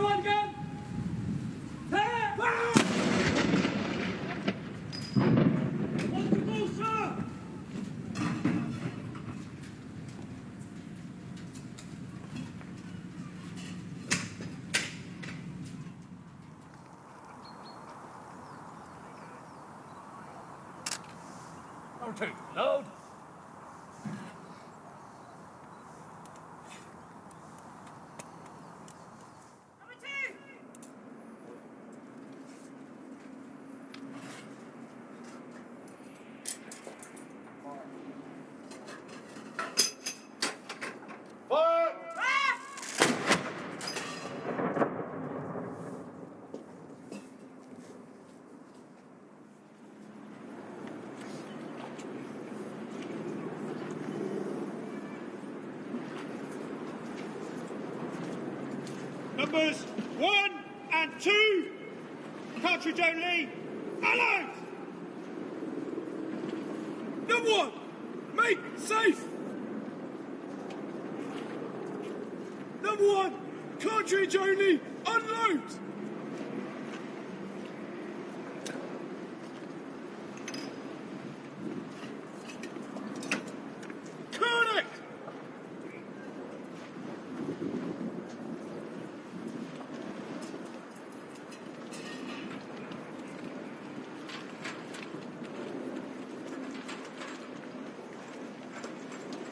one again. There! What's the goal, sir? Number 2, load. Numbers 1 and 2, cartridge only, alert! Number 1, make safe. Number 1, cartridge only, unload. Correct.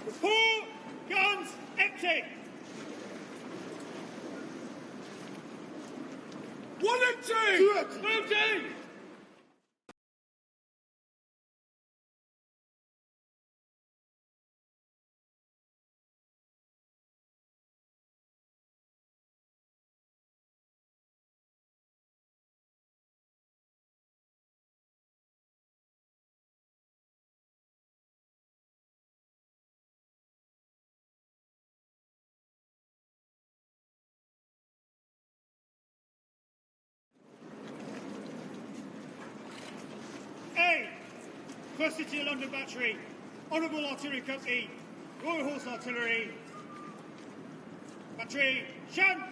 Report, guns empty. 1 and 2. Moving. A. First City London Battery, Honourable Artillery Company, Royal Horse Artillery. Battery, Shan!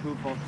Toolbox.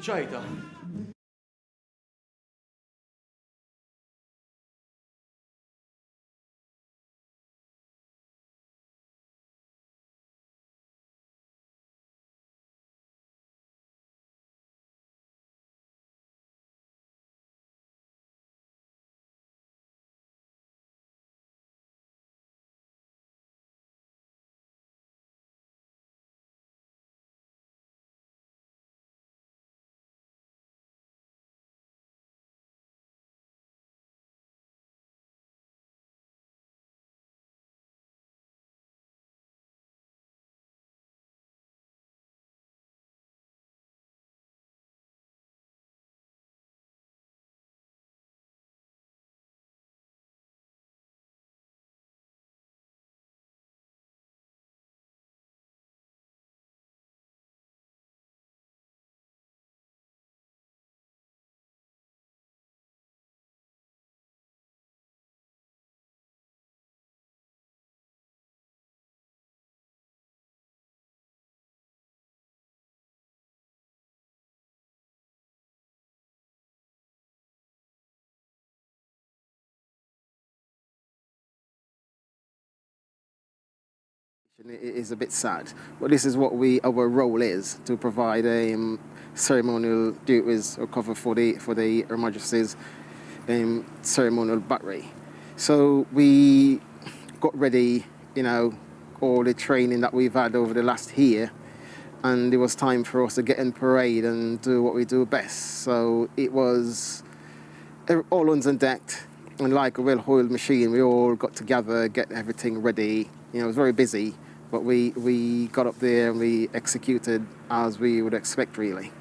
ċajta. It is a bit sad, but this is what our role is, to provide ceremonial duties or cover for the Her Majesty's ceremonial battery. So we got ready, all the training that we've had over the last year, and it was time for us to get in parade and do what we do best. So it was all hands on deck, and like a well-oiled machine, we all got together, get everything ready. It was very busy, but we got up there and we executed as we would expect, really.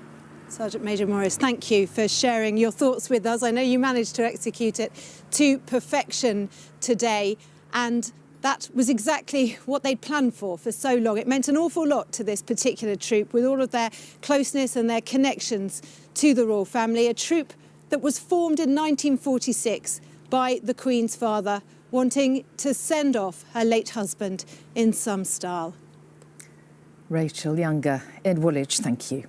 Sergeant Major Morris, thank you for sharing your thoughts with us. I know you managed to execute it to perfection today, and that was exactly what they'd planned for so long. It meant an awful lot to this particular troop, with all of their closeness and their connections to the royal family, a troop that was formed in 1946 by the Queen's father, wanting to send off her late husband in some style. Rachel Younger in Woolwich, thank you.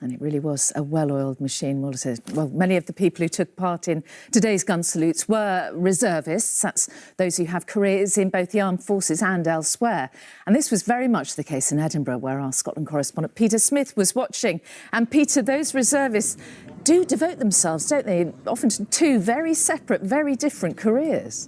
And it really was a well-oiled machine. Well, many of the people who took part in today's gun salutes were reservists. That's those who have careers in both the armed forces and elsewhere. And this was very much the case in Edinburgh, where our Scotland correspondent Peter Smith was watching. And Peter, those reservists do devote themselves, don't they, often to two very separate, very different careers.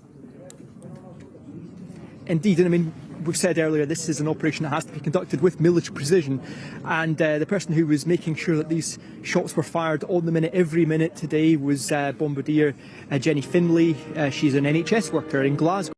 Indeed, and I mean, we've said earlier, this is an operation that has to be conducted with military precision, and the person who was making sure that these shots were fired on the minute, every minute today, was Bombardier Jenny Finlay. She's an NHS worker in Glasgow.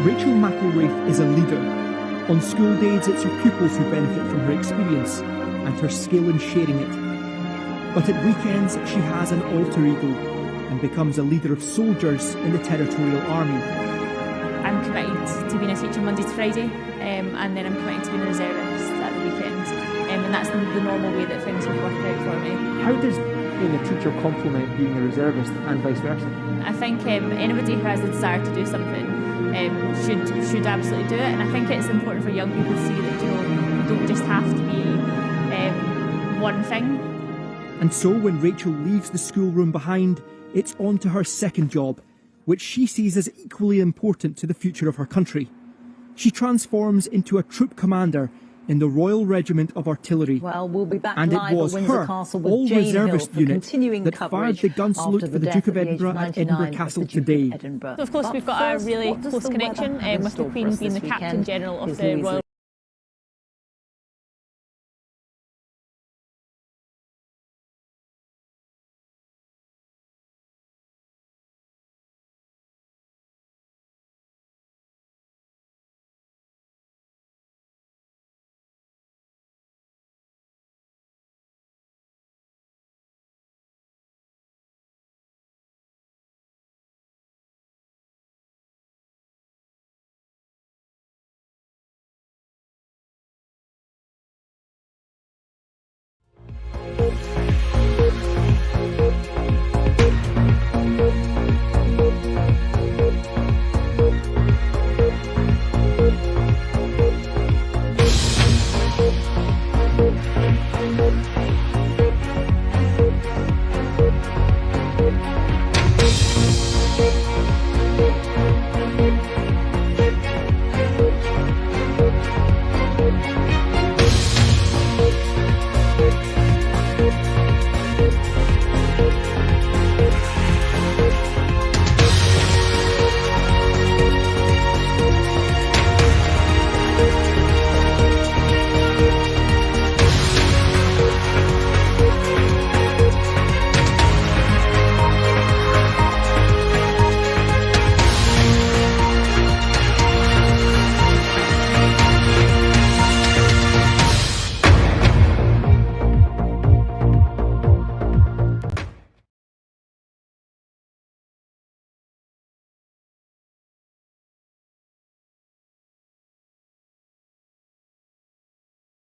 Rachel McElraith is a leader. On school days, it's her pupils who benefit from her experience and her skill in sharing it. But at weekends, she has an alter ego and becomes a leader of soldiers in the Territorial Army. I'm committed to being a teacher Monday to Friday, and then I'm committed to being a reservist at the weekend. And that's the normal way that things would work out for me. How does being a teacher complement being a reservist and vice versa? I think anybody who has the desire to do something should absolutely do it, and I think it's important for young people to see that you don't just have to be one thing. And so when Rachel leaves the schoolroom behind, it's on to her second job, which she sees as equally important to the future of her country. She transforms into a troop commander in the Royal Regiment of Artillery. Well, we'll be back and live it was at Windsor her Castle with all-reservist unit that fired coverage the gun salute for the Duke of Edinburgh at Edinburgh Castle today. So of course, we've got a really close connection with the Queen being the Captain General of the Royal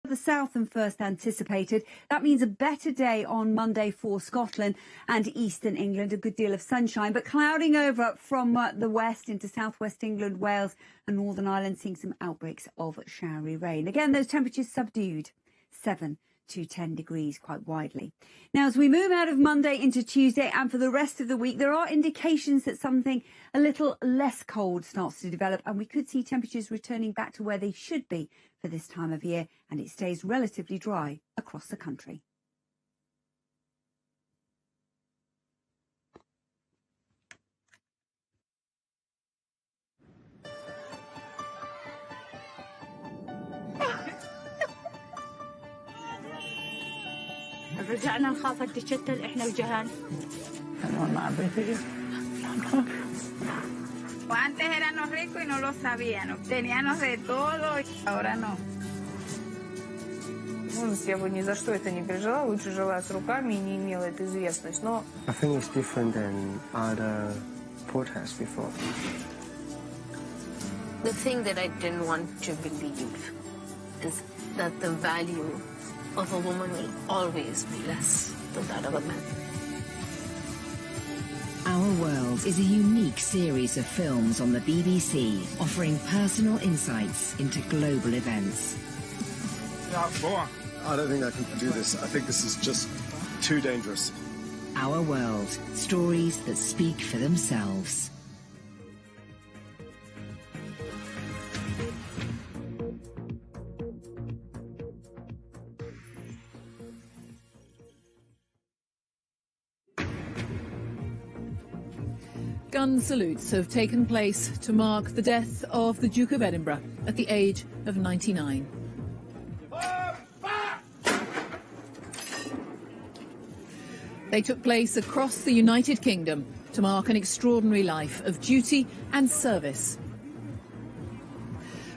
the south than first anticipated. That means a better day on Monday for Scotland and eastern England, a good deal of sunshine, but clouding over from the west into southwest England, Wales and Northern Ireland, seeing some outbreaks of showery rain. Again, those temperatures subdued, 7 to 10 degrees quite widely. Now, as we move out of Monday into Tuesday and for the rest of the week, there are indications that something a little less cold starts to develop, and we could see temperatures returning back to where they should be for this time of year, and it stays relatively dry across the country. رجعنا نخافك تشتت احنا وجهان. Antes éramos ricos y no lo sabíamos. Teníamos de todo y ahora no. Я бы ни за что это не пережила, лучше жила с руками и не имела эту известность, но... I think it's different than other protests before. The thing that I didn't want to believe is that the value of a woman will always be less than that of a man. Our World is a unique series of films on the BBC, offering personal insights into global events. I don't think I can do this. I think this is just too dangerous. Our World, stories that speak for themselves. Gun salutes have taken place to mark the death of the Duke of Edinburgh at the age of 99. They took place across the United Kingdom to mark an extraordinary life of duty and service.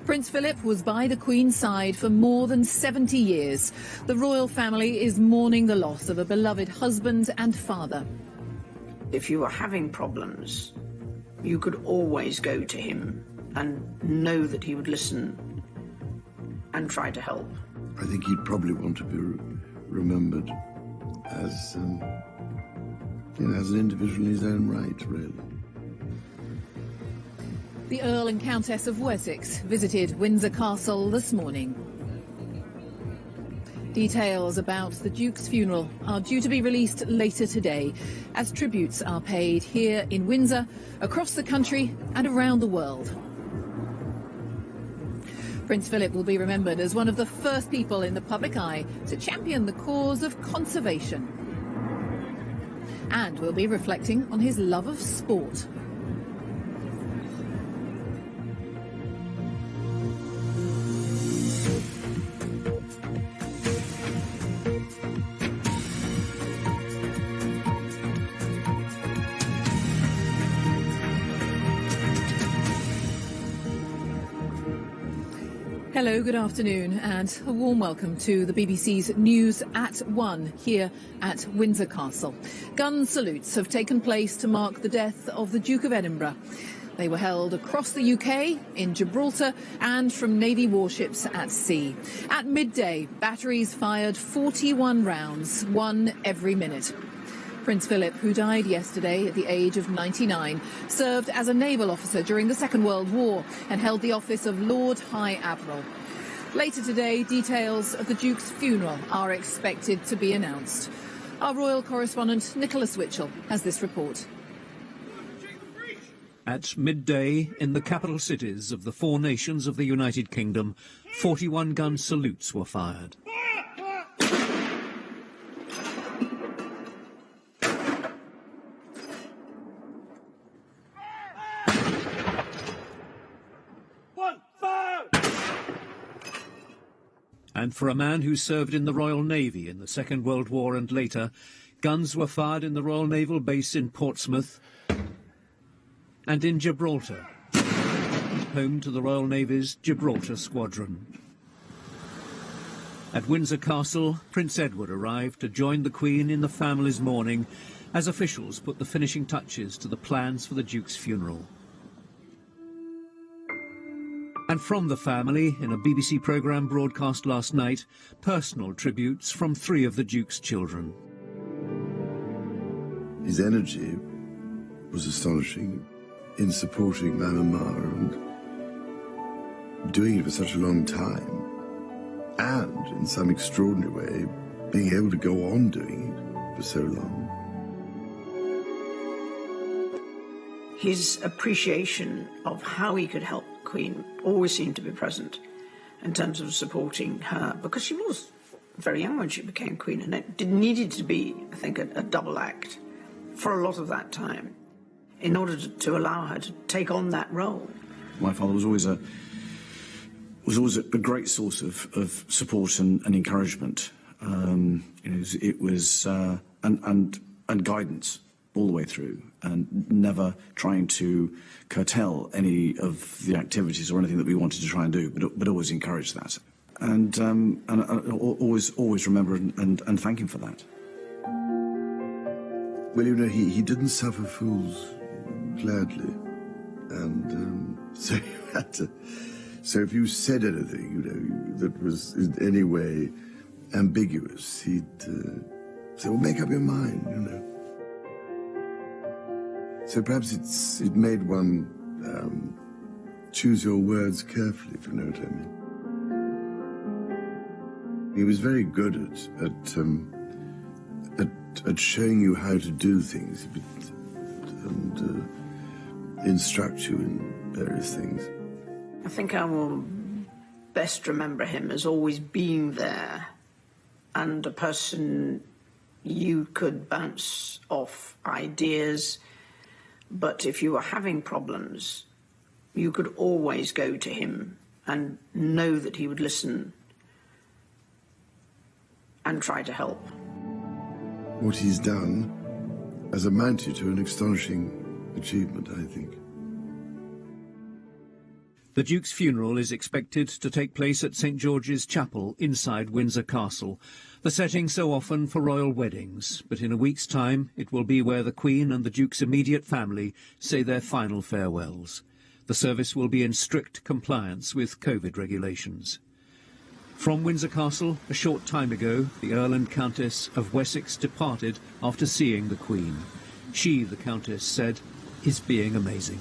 Prince Philip was by the Queen's side for more than 70 years. The royal family is mourning the loss of a beloved husband and father. If you were having problems, you could always go to him and know that he would listen and try to help. I think he'd probably want to be remembered as, as an individual in his own right, really. The Earl and Countess of Wessex visited Windsor Castle this morning. Details about the Duke's funeral are due to be released later today, as tributes are paid here in Windsor, across the country and around the world. Prince Philip will be remembered as one of the first people in the public eye to champion the cause of conservation. And will be reflecting on his love of sport. Hello, good afternoon and a warm welcome to the BBC's News at 1 here at Windsor Castle. Gun salutes have taken place to mark the death of the Duke of Edinburgh. They were held across the UK, in Gibraltar and from Navy warships at sea. At midday, batteries fired 41 rounds, one every minute. Prince Philip, who died yesterday at the age of 99, served as a naval officer during the Second World War and held the office of Lord High Admiral. Later today, details of the Duke's funeral are expected to be announced. Our royal correspondent Nicholas Witchell has this report. At midday, in the capital cities of the four nations of the United Kingdom, 41 gun salutes were fired. And for a man who served in the Royal Navy in the Second World War and later, guns were fired in the Royal Naval Base in Portsmouth and in Gibraltar, home to the Royal Navy's Gibraltar Squadron. At Windsor Castle, Prince Edward arrived to join the Queen in the family's mourning as officials put the finishing touches to the plans for the Duke's funeral. And from the family, in a BBC programme broadcast last night, personal tributes from 3 of the Duke's children. His energy was astonishing in supporting my mama and doing it for such a long time, and in some extraordinary way being able to go on doing it for so long. His appreciation of how he could help the Queen always seemed to be present in terms of supporting her, because she was very young when she became Queen, and it needed to be, I think, a double act for a lot of that time in order to allow her to take on that role. My father was always a great source of support and encouragement. It was and guidance all the way through, and never trying to curtail any of the activities or anything that we wanted to try and do, but always encourage that, and always remember and thank him for that. Well, you know, he didn't suffer fools gladly, and so you had to. So if you said anything, you know, that was in any way ambiguous, he'd say, "Well, make up your mind," you know. So perhaps it made one choose your words carefully, if you know what I mean. He was very good at showing you how to do things and instruct you in various things. I think I will best remember him as always being there and a person you could bounce off ideas, but if you were having problems, you could always go to him and know that he would listen and try to help. What he's done has amounted to an astonishing achievement, I think. The Duke's funeral is expected to take place at St George's Chapel inside Windsor Castle, the setting so often for royal weddings, but in a week's time it will be where the Queen and the Duke's immediate family say their final farewells. The service will be in strict compliance with COVID regulations. From Windsor Castle, a short time ago, the Earl and Countess of Wessex departed after seeing the Queen. She, the Countess, said, is being amazing.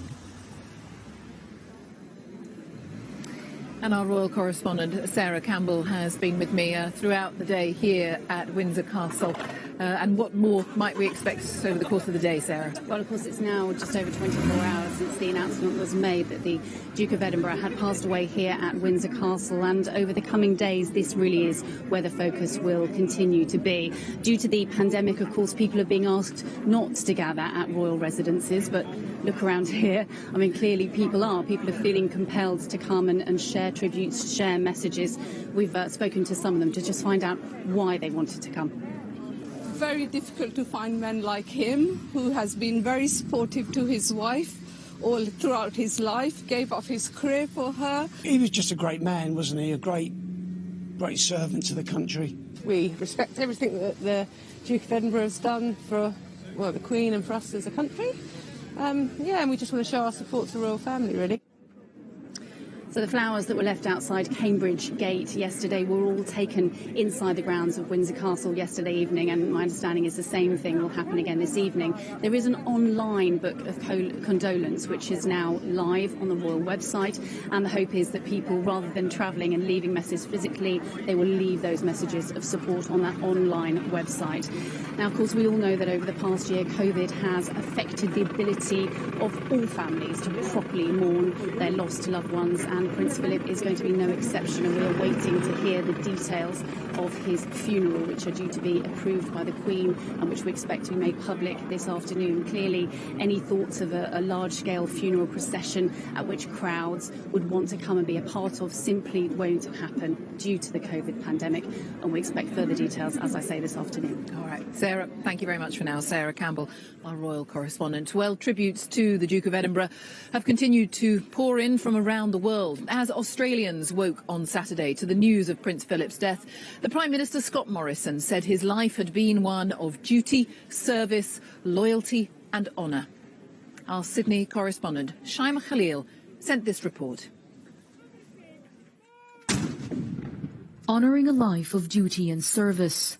And our royal correspondent, Sarah Campbell, has been with me throughout the day here at Windsor Castle. And what more might we expect over the course of the day, Sarah? Well, of course, it's now just over 24 hours since the announcement was made that the Duke of Edinburgh had passed away here at Windsor Castle. And over the coming days, this really is where the focus will continue to be. Due to the pandemic, of course, people are being asked not to gather at royal residences. But look around here. I mean, clearly people are. People are feeling compelled to come and share tributes, share messages. We've spoken to some of them to just find out why they wanted to come. Very difficult to find men like him, who has been very supportive to his wife all throughout his life, gave up his career for her. He was just a great man, wasn't he? A great servant to the country. We respect everything that the Duke of Edinburgh has done for, well, the Queen and for us as a country. And we just want to show our support to the royal family, really. So the flowers that were left outside Cambridge Gate yesterday were all taken inside the grounds of Windsor Castle yesterday evening, and my understanding is the same thing will happen again this evening. There is an online book of condolence which is now live on the royal website, and the hope is that people, rather than travelling and leaving messages physically, they will leave those messages of support on that online website. Now, of course, we all know that over the past year, COVID has affected the ability of all families to properly mourn their lost loved ones, and Prince Philip is going to be no exception, and we are waiting to hear the details of his funeral, which are due to be approved by the Queen and which we expect to be made public this afternoon. Clearly, any thoughts of a large-scale funeral procession at which crowds would want to come and be a part of simply won't happen due to the COVID pandemic, and we expect further details, as I say, this afternoon. All right, Sarah, thank you very much for now. Sarah Campbell, our royal correspondent. Well, tributes to the Duke of Edinburgh have continued to pour in from around the world. As Australians woke on Saturday to the news of Prince Philip's death, the Prime Minister Scott Morrison said his life had been one of duty, service, loyalty and honour. Our Sydney correspondent, Shaima Khalil, sent this report. honouring a life of duty and service.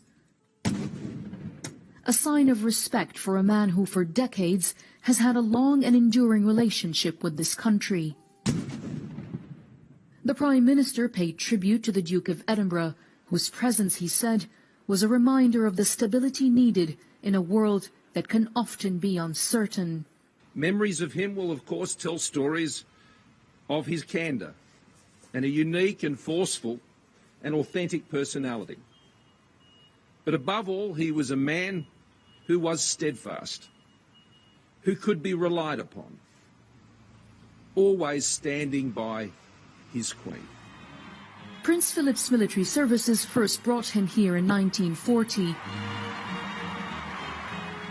A sign of respect for a man who for decades has had a long and enduring relationship with this country. The Prime Minister paid tribute to the Duke of Edinburgh, whose presence, he said, was a reminder of the stability needed in a world that can often be uncertain. Memories of him will, of course, tell stories of his candour and a unique and forceful and authentic personality. But above all, he was a man who was steadfast, who could be relied upon, always standing by his Queen. Prince Philip's military services first brought him here in 1940.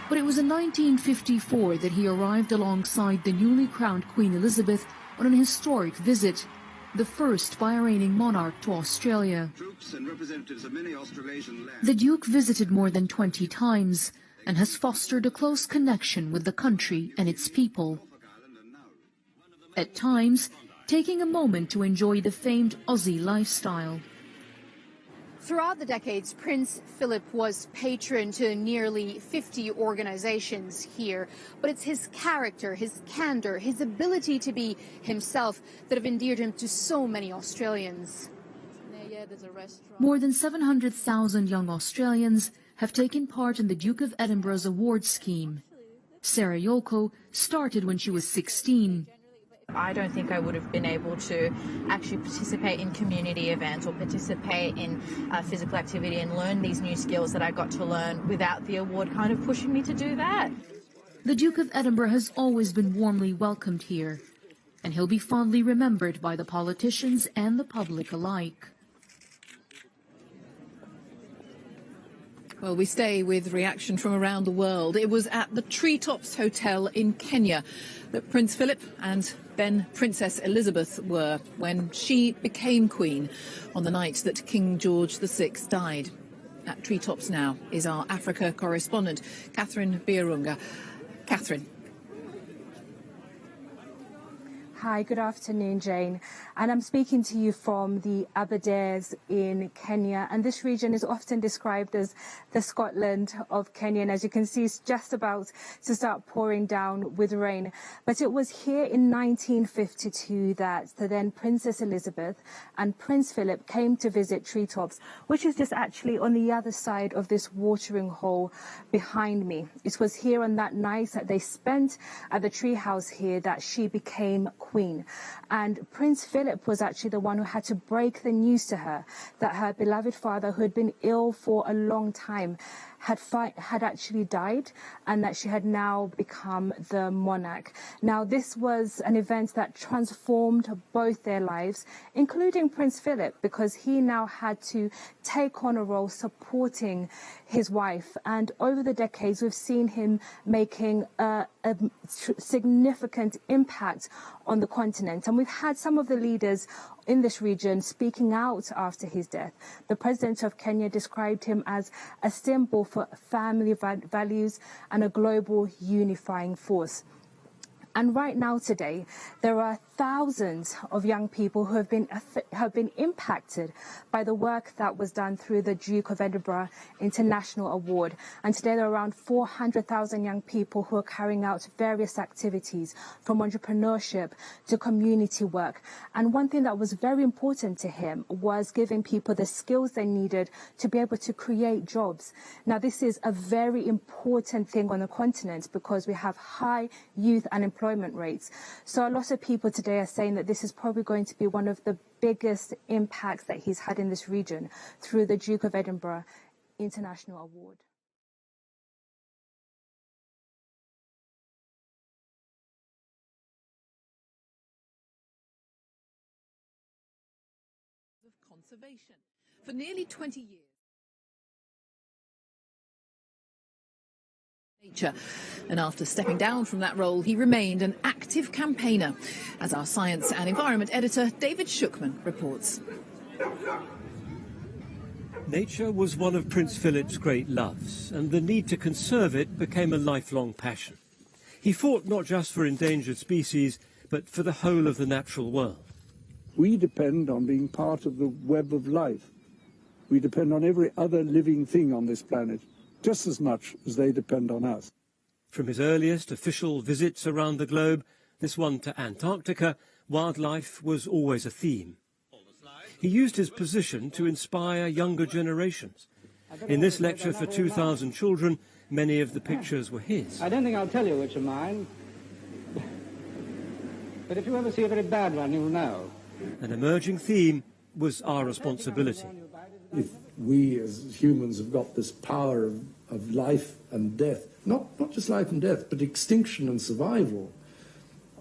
But it was in 1954 that he arrived alongside the newly crowned Queen Elizabeth on an historic visit, the first by a reigning monarch to Australia. Troops and representatives of many Australasian lands. The Duke visited more than 20 times and has fostered a close connection with the country and its people. At times, taking a moment to enjoy the famed Aussie lifestyle. Throughout the decades, Prince Philip was patron to nearly 50 organizations here. But it's his character, his candor, his ability to be himself that have endeared him to so many Australians. More than 700,000 young Australians have taken part in the Duke of Edinburgh's award scheme. Sarah Yoko started when she was 16. I don't think I would have been able to actually participate in community events or participate in physical activity and learn these new skills that I got to learn without the award kind of pushing me to do that. The Duke of Edinburgh has always been warmly welcomed here, and he'll be fondly remembered by the politicians and the public alike. Well, we stay with reaction from around the world. It was at the Treetops Hotel in Kenya that Prince Philip and then Princess Elizabeth were when she became Queen on the night that King George VI died. At Treetops now is our Africa correspondent, Catherine Biarunga. Catherine. Hi, good afternoon, Jane. And I'm speaking to you from the Aberdares in Kenya. And this region is often described as the Scotland of Kenya. And as you can see, it's just about to start pouring down with rain. But it was here in 1952 that the then Princess Elizabeth and Prince Philip came to visit Treetops, which is just actually on the other side of this watering hole behind me. It was here on that night that they spent at the treehouse here that she became Queen. And Prince Philip was actually the one who had to break the news to her that her beloved father, who had been ill for a long time, had actually died, and that she had now become the monarch. Now, this was an event that transformed both their lives, including Prince Philip, because he now had to take on a role supporting his wife. And over the decades, we've seen him making a significant impact on the continent. And we've had some of the leaders in this region speaking out after his death. The president of Kenya described him as a symbol for family values and a global unifying force. And right now today, there are thousands of young people who have been impacted by the work that was done through the Duke of Edinburgh International Award. And today there are around 400,000 young people who are carrying out various activities, from entrepreneurship to community work. And one thing that was very important to him was giving people the skills they needed to be able to create jobs. Now, this is a very important thing on the continent because we have high youth unemployment rates. So a lot of people today are saying that this is probably going to be one of the biggest impacts that he's had in this region through the Duke of Edinburgh International Award. Of conservation. For nearly 20 years. And after stepping down from that role, he remained an active campaigner, as our science and environment editor David Shookman reports. Nature was one of Prince Philip's great loves, and the need to conserve it became a lifelong passion. He fought not just for endangered species, but for the whole of the natural world. We depend on being part of the web of life, We depend on every other living thing on this planet, just as much as they depend on us. From his earliest official visits around the globe, this one to Antarctica, wildlife was always a theme. He used his position to inspire younger generations. In this lecture for 2,000 children, many of the pictures were his. I don't think I'll tell you which are mine, but if you ever see a very bad one, you'll know. An emerging theme was our responsibility. If we as humans have got this power of life and death, not just life and death, but extinction and survival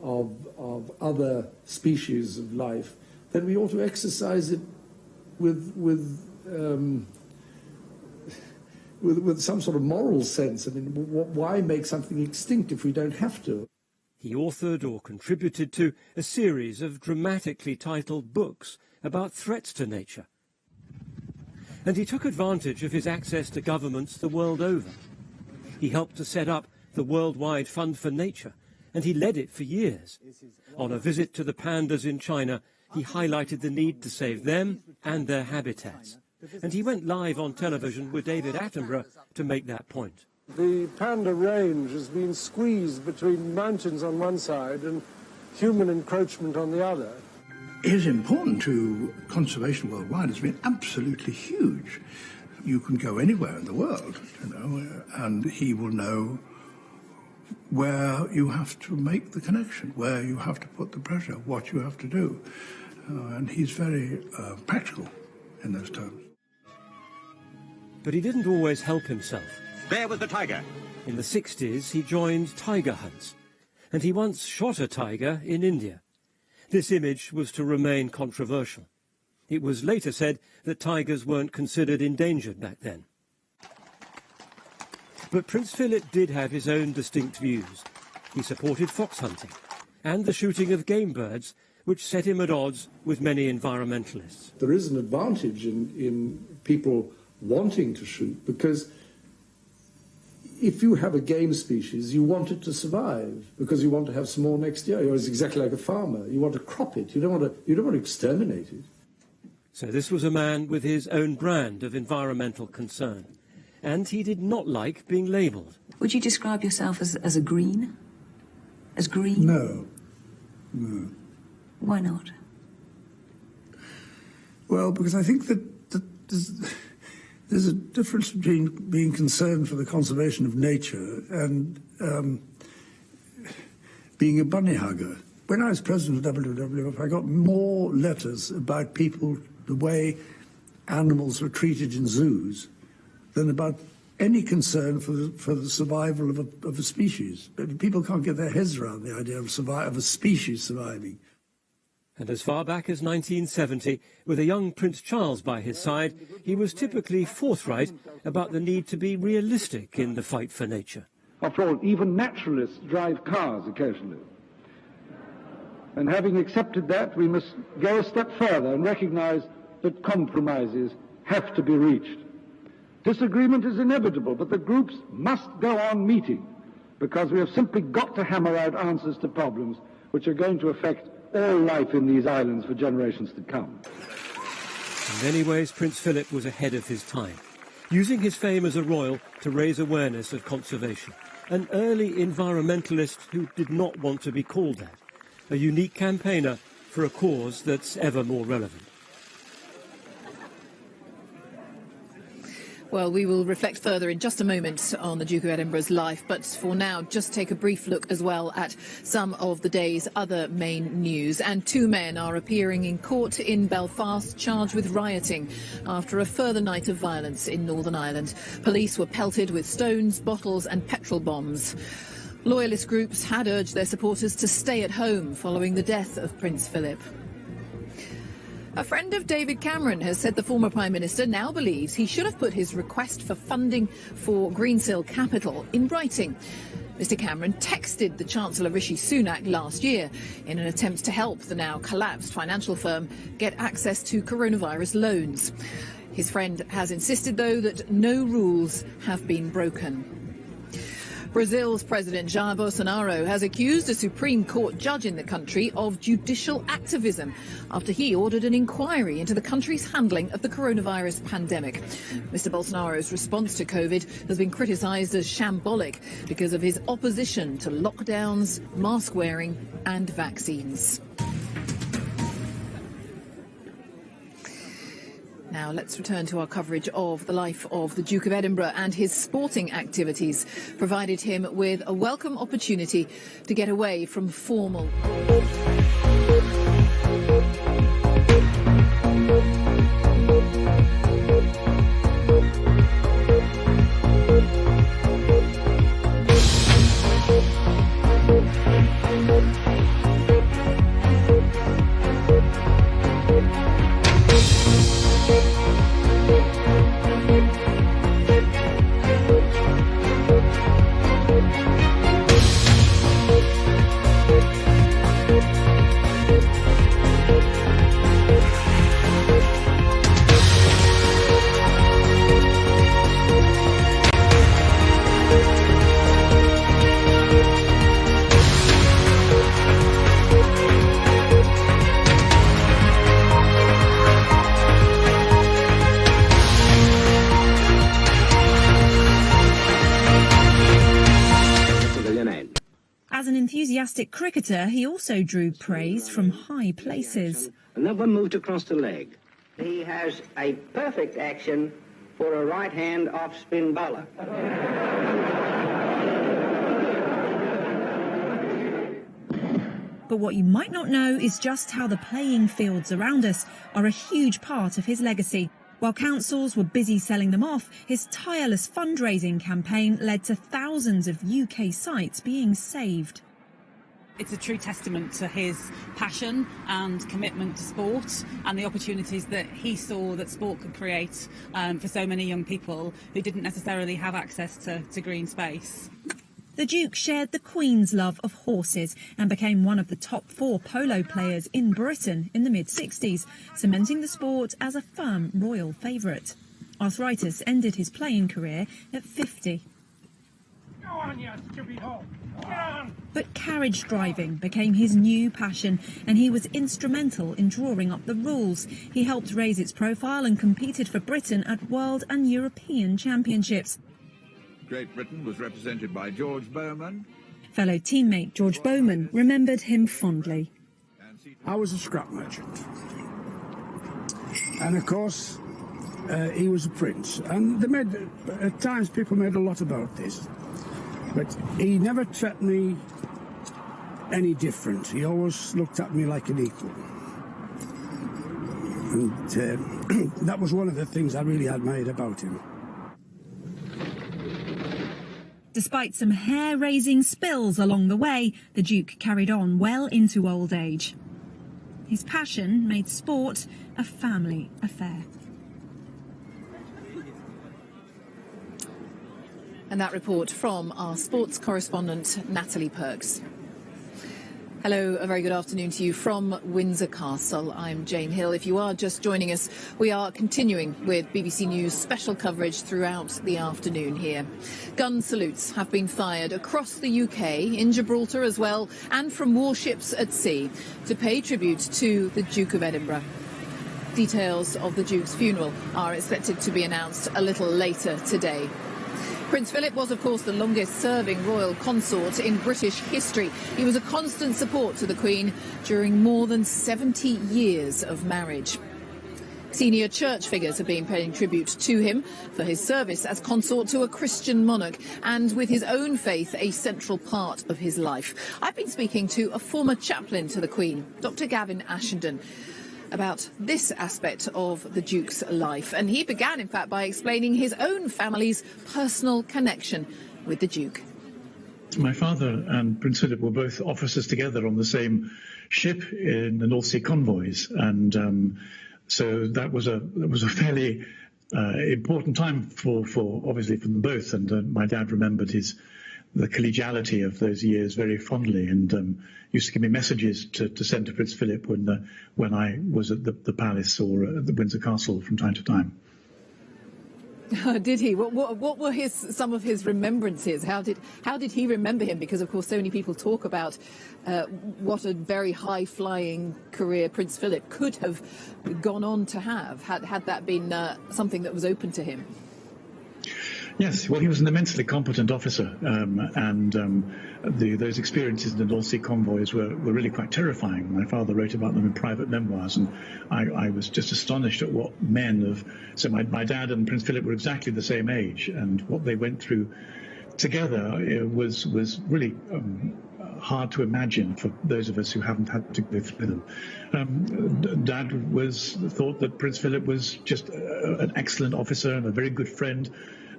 of other species of life, then we ought to exercise it with some sort of moral sense. I mean, why make something extinct if we don't have to? He authored or contributed to a series of dramatically titled books about threats to nature. And he took advantage of his access to governments the world over. He helped to set up the Worldwide Fund for Nature, and he led it for years. On a visit to the pandas in China, he highlighted the need to save them and their habitats. And he went live on television with David Attenborough to make that point. The panda range has been squeezed between mountains on one side and human encroachment on the other. His importance to conservation worldwide has been absolutely huge. You can go anywhere in the world, and he will know where you have to make the connection, where you have to put the pressure, what you have to do. And he's very practical in those terms. But he didn't always help himself. There was the tiger. In the 60s, he joined tiger hunts, and he once shot a tiger in India. This image was to remain controversial. It was later said that tigers weren't considered endangered back then. But Prince Philip did have his own distinct views. He supported fox hunting and the shooting of game birds, which set him at odds with many environmentalists. There is an advantage in people wanting to shoot, because if you have a game species, you want it to survive because you want to have some more next year. It's exactly like a farmer. You want to crop it. You don't want to exterminate it. So this was a man with his own brand of environmental concern, and he did not like being labelled. Would you describe yourself as a green? As green? No. Why not? Well, because I think that there's a difference between being concerned for the conservation of nature and being a bunny hugger. When I was president of WWF, I got more letters about people, the way animals were treated in zoos, than about any concern for the survival of a species. But people can't get their heads around the idea of a species surviving. And as far back as 1970, with a young Prince Charles by his side, he was typically forthright about the need to be realistic in the fight for nature. After all, even naturalists drive cars occasionally. And having accepted that, we must go a step further and recognize that compromises have to be reached. Disagreement is inevitable, but the groups must go on meeting, because we have simply got to hammer out answers to problems which are going to affect all life in these islands for generations to come. In many ways, Prince Philip was ahead of his time, using his fame as a royal to raise awareness of conservation. An early environmentalist who did not want to be called that, a unique campaigner for a cause that's ever more relevant. Well, we will reflect further in just a moment on the Duke of Edinburgh's life, but for now, just take a brief look as well at some of the day's other main news. And two men are appearing in court in Belfast, charged with rioting after a further night of violence in Northern Ireland. Police were pelted with stones, bottles and petrol bombs. Loyalist groups had urged their supporters to stay at home following the death of Prince Philip. A friend of David Cameron has said the former Prime Minister now believes he should have put his request for funding for Greensill Capital in writing. Mr Cameron texted the Chancellor Rishi Sunak last year in an attempt to help the now collapsed financial firm get access to coronavirus loans. His friend has insisted, though, that no rules have been broken. Brazil's President Jair Bolsonaro has accused a Supreme Court judge in the country of judicial activism after he ordered an inquiry into the country's handling of the coronavirus pandemic. Mr. Bolsonaro's response to COVID has been criticised as shambolic because of his opposition to lockdowns, mask wearing and vaccines. Now let's return to our coverage of the life of the Duke of Edinburgh, and his sporting activities provided him with a welcome opportunity to get away from formal. As an enthusiastic cricketer, he also drew praise from high places. Another moved across the leg. He has a perfect action for a right-hand off-spin bowler. But what you might not know is just how the playing fields around us are a huge part of his legacy. While councils were busy selling them off, his tireless fundraising campaign led to thousands of UK sites being saved. It's a true testament to his passion and commitment to sport and the opportunities that he saw that sport could create for so many young people who didn't necessarily have access to green space. The Duke shared the Queen's love of horses and became one of the top 4 polo players in Britain in the mid-60s, cementing the sport as a firm royal favourite. Arthritis ended his playing career at 50. Go on, you stupid hole. Get on. But carriage driving became his new passion, and he was instrumental in drawing up the rules. He helped raise its profile and competed for Britain at World and European Championships. Great Britain was represented by George Bowman. Fellow teammate George Bowman remembered him fondly. I was a scrap merchant. And of course, he was a prince. And they made, at times people made a lot about this. But he never treated me any different. He always looked at me like an equal. And that was one of the things I really admired about him. Despite some hair-raising spills along the way, the Duke carried on well into old age. His passion made sport a family affair. And that report from our sports correspondent, Natalie Perks. Hello, a very good afternoon to you from Windsor Castle. I'm Jane Hill. If you are just joining us, we are continuing with BBC News special coverage throughout the afternoon here. Gun salutes have been fired across the UK, in Gibraltar as well, and from warships at sea, to pay tribute to the Duke of Edinburgh. Details of the Duke's funeral are expected to be announced a little later today. Prince Philip was, of course, the longest-serving royal consort in British history. He was a constant support to the Queen during more than 70 years of marriage. Senior church figures have been paying tribute to him for his service as consort to a Christian monarch, and with his own faith a central part of his life. I've been speaking to a former chaplain to the Queen, Dr. Gavin Ashenden, about this aspect of the Duke's life. And he began, in fact, by explaining his own family's personal connection with the Duke. My father and Prince Philip were both officers together on the same ship in the North Sea convoys, and so that was a fairly important time for obviously for them both. And my dad remembered the collegiality of those years very fondly, and used to give me messages to send to Prince Philip when I was at the palace or at the Windsor Castle from time to time. Did he? What were some of his remembrances? How did he remember him? Because of course so many people talk about what a very high-flying career Prince Philip could have gone on to have had that been something that was open to him. Yes, well, he was an immensely competent officer, those experiences in the North Sea convoys were really quite terrifying. My father wrote about them in private memoirs, and I was just astonished at what so my dad and Prince Philip were exactly the same age, and what they went through together was really hard to imagine for those of us who haven't had to go through them. Dad thought that Prince Philip was just an excellent officer and a very good friend,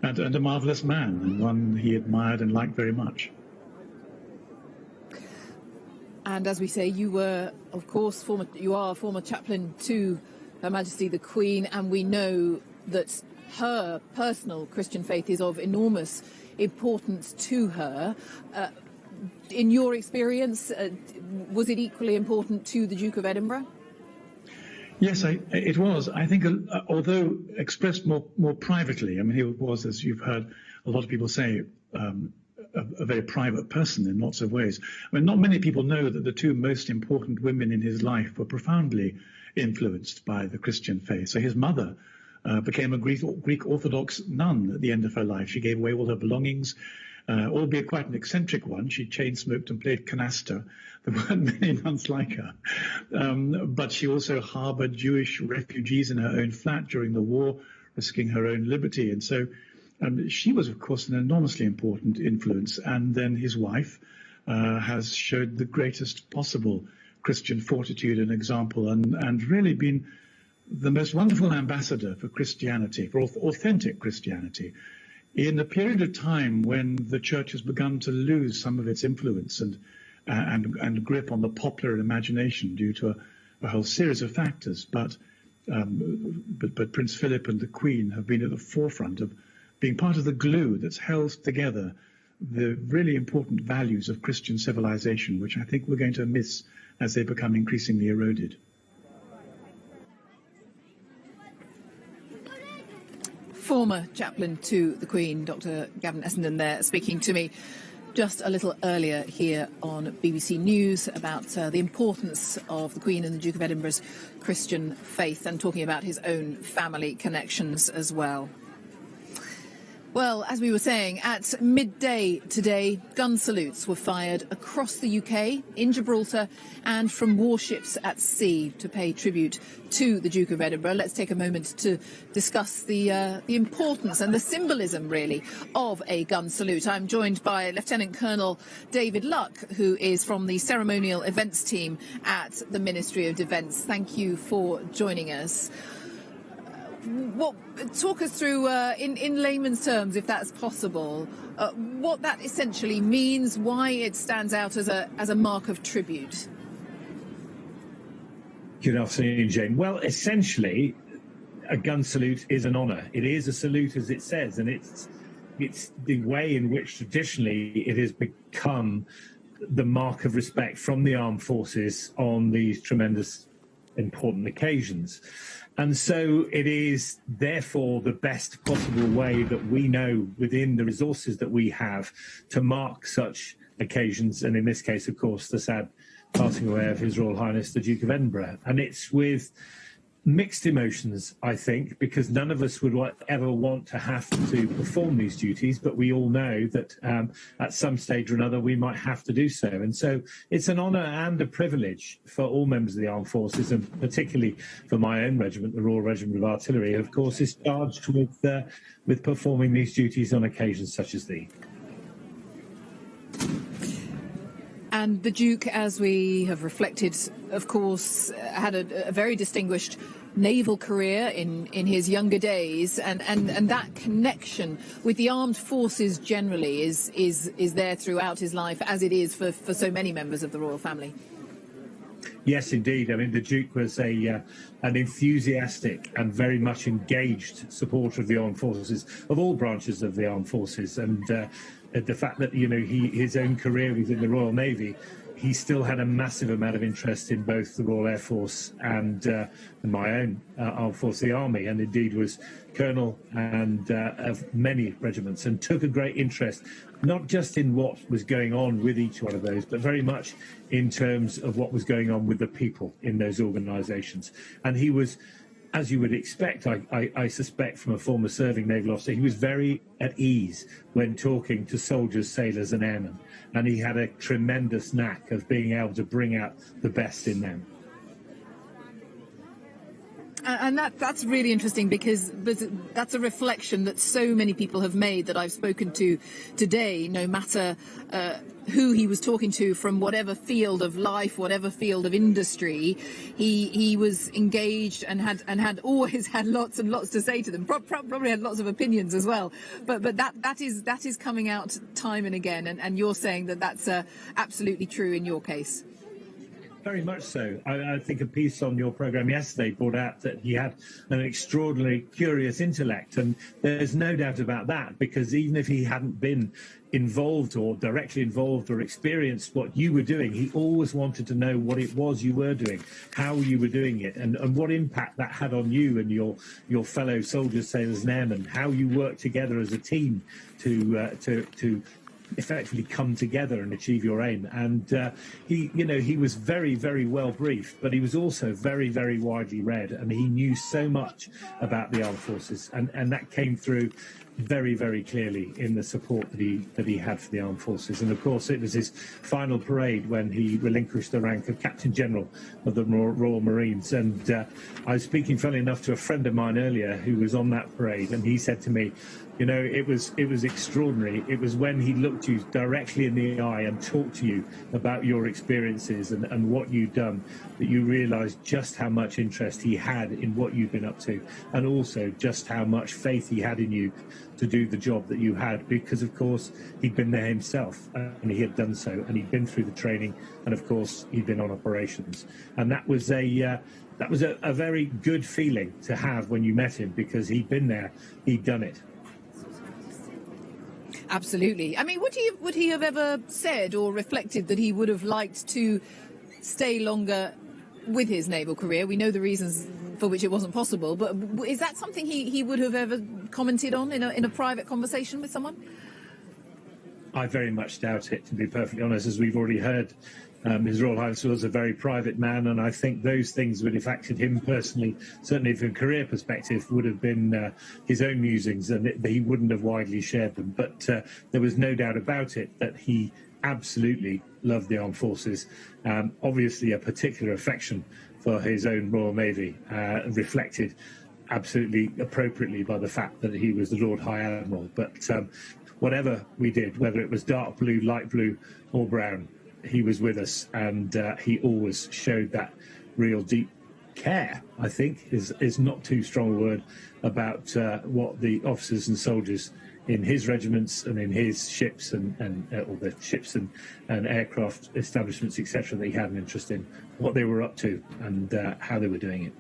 and a marvellous man, and one he admired and liked very much. And as we say, you were, of course, you are a former chaplain to Her Majesty the Queen, and we know that her personal Christian faith is of enormous importance to her. In your experience, was it equally important to the Duke of Edinburgh? Yes, it was. I think, although expressed more privately, I mean, he was, as you've heard a lot of people say, a very private person in lots of ways. I mean, not many people know that the two most important women in his life were profoundly influenced by the Christian faith. So his mother became a Greek Orthodox nun at the end of her life. She gave away all her belongings, albeit quite an eccentric one. She chain-smoked and played canasta. There weren't many nuns like her. But she also harbored Jewish refugees in her own flat during the war, risking her own liberty. And so she was, of course, an enormously important influence. And then his wife has showed the greatest possible Christian fortitude and example, and really been the most wonderful ambassador for Christianity, for authentic Christianity, in a period of time when the church has begun to lose some of its influence and grip on the popular imagination due to a whole series of factors. But Prince Philip and the Queen have been at the forefront of being part of the glue that's held together the really important values of Christian civilization, which I think we're going to miss as they become increasingly eroded. Former chaplain to the Queen, Dr. Gavin Essendon there, speaking to me just a little earlier here on BBC News about the importance of the Queen and the Duke of Edinburgh's Christian faith, and talking about his own family connections as well. Well, as we were saying, at midday today, gun salutes were fired across the UK, in Gibraltar, and from warships at sea to pay tribute to the Duke of Edinburgh. Let's take a moment to discuss the importance and the symbolism, really, of a gun salute. I'm joined by Lieutenant Colonel David Luck, who is from the ceremonial events team at the Ministry of Defence. Thank you for joining us. Talk us through, in layman's terms, if that's possible, what that essentially means, why it stands out as a mark of tribute. Good afternoon, Jane. Well, essentially, a gun salute is an honour. It is a salute, as it says, and it's the way in which traditionally it has become the mark of respect from the armed forces on these tremendous important occasions. And so it is therefore the best possible way that we know within the resources that we have to mark such occasions. And in this case, of course, the sad passing away of His Royal Highness, the Duke of Edinburgh. And it's with mixed emotions, I think, because none of us would ever want to have to perform these duties, but we all know that at some stage or another we might have to do so. And so it's an honour and a privilege for all members of the armed forces, and particularly for my own regiment, the Royal Regiment of Artillery, of course, is charged with performing these duties on occasions such as these. And the Duke, as we have reflected, of course, had a very distinguished naval career in his younger days, and that connection with the armed forces generally is there throughout his life, as it is for so many members of the royal family. Yes, indeed. I mean, the Duke was an enthusiastic and very much engaged supporter of the armed forces, of all branches of the armed forces, and the fact that, you know, his own career was in the Royal Navy he still had a massive amount of interest in both the Royal Air Force and my own armed force, the Army, and indeed was colonel and of many regiments, and took a great interest not just in what was going on with each one of those, but very much in terms of what was going on with the people in those organisations. And he was, as you would expect, I suspect, from a former serving naval officer, he was very at ease when talking to soldiers, sailors and airmen. And he had a tremendous knack of being able to bring out the best in them. And that's really interesting, because that's a reflection that so many people have made that I've spoken to today, no matter who he was talking to, from whatever field of life, whatever field of industry, he was engaged and had always had lots and lots to say to them. Probably had lots of opinions as well. But that is coming out time and again, and you're saying that that's absolutely true in your case. Very much so. I think a piece on your programme yesterday brought out that he had an extraordinarily curious intellect, and there's no doubt about that, because even if he hadn't been involved or directly involved or experienced what you were doing, he always wanted to know what it was you were doing, how you were doing it, and what impact that had on you and your fellow soldiers, sailors and airmen, how you worked together as a team to effectively come together and achieve your aim. And he was very, very well briefed, but he was also very, very widely read, and he knew so much about the armed forces, and that came through very, very clearly in the support that he had for the armed forces. And of course, it was his final parade when he relinquished the rank of Captain General of the Royal Marines. And I was speaking, funnily enough, to a friend of mine earlier who was on that parade, and he said to me, it was extraordinary. It was when he looked you directly in the eye and talked to you about your experiences and what you'd done, that you realised just how much interest he had in what you'd been up to, and also just how much faith he had in you to do the job that you had, because of course he'd been there himself, and he had done so, and he'd been through the training, and of course he'd been on operations. And that was a very good feeling to have when you met him, because he'd been there, he'd done it. Absolutely. I mean, would he have ever said or reflected that he would have liked to stay longer with his naval career? We know the reasons for which it wasn't possible, but is that something he would have ever commented on in a private conversation with someone? I very much doubt it, to be perfectly honest. As we've already heard, His Royal Highness was a very private man, and I think those things would have affected him personally, certainly from a career perspective, would have been his own musings, and he wouldn't have widely shared them. But there was no doubt about it that he absolutely loved the armed forces. Obviously, a particular affection for his own Royal Navy, reflected absolutely appropriately by the fact that he was the Lord High Admiral. But whatever we did, whether it was dark blue, light blue or brown, he was with us, and he always showed that real deep care, I think, is not too strong a word, about what the officers and soldiers in his regiments and in his ships and all the ships and aircraft establishments, etc., that he had an interest in, what they were up to and how they were doing it.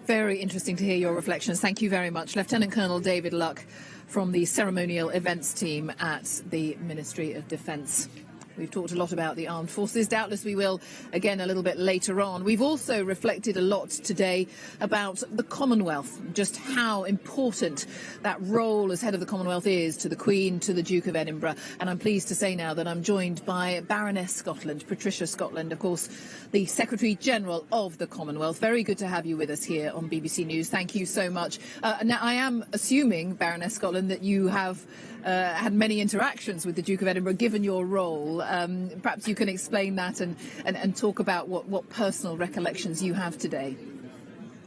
Very interesting to hear your reflections. Thank you very much. Lieutenant Colonel David Luck from the ceremonial events team at the Ministry of Defence. We've talked a lot about the armed forces. Doubtless we will again a little bit later on. We've also reflected a lot today about the Commonwealth, just how important that role as head of the Commonwealth is to the Queen, to the Duke of Edinburgh. And I'm pleased to say now that I'm joined by Baroness Scotland, Patricia Scotland, of course, the Secretary General of the Commonwealth. Very good to have you with us here on BBC News. Thank you so much. Now, I am assuming, Baroness Scotland, that you have had many interactions with the Duke of Edinburgh, given your role. Perhaps you can explain that and talk about what personal recollections you have today.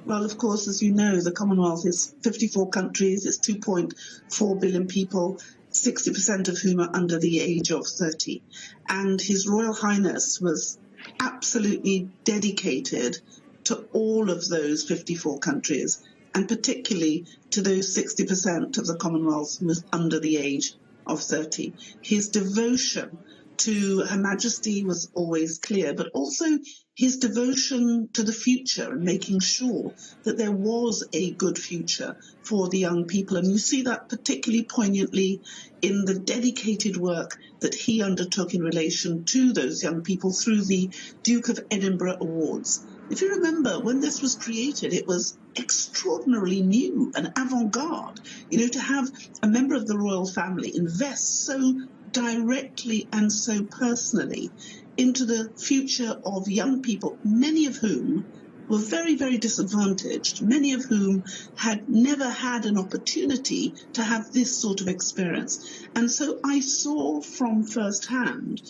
Well, of course, as you know, the Commonwealth is 54 countries, it's 2.4 billion people, 60% of whom are under the age of 30. And His Royal Highness was absolutely dedicated to all of those 54 countries, and particularly to those 60% of the Commonwealth who was under the age of 30. His devotion to Her Majesty was always clear, but also his devotion to the future and making sure that there was a good future for the young people. And you see that particularly poignantly in the dedicated work that he undertook in relation to those young people through the Duke of Edinburgh Awards. If you remember, when this was created, it was extraordinarily new and avant-garde, to have a member of the royal family invest so directly and so personally into the future of young people, many of whom were very, very disadvantaged, many of whom had never had an opportunity to have this sort of experience. And so I saw from first hand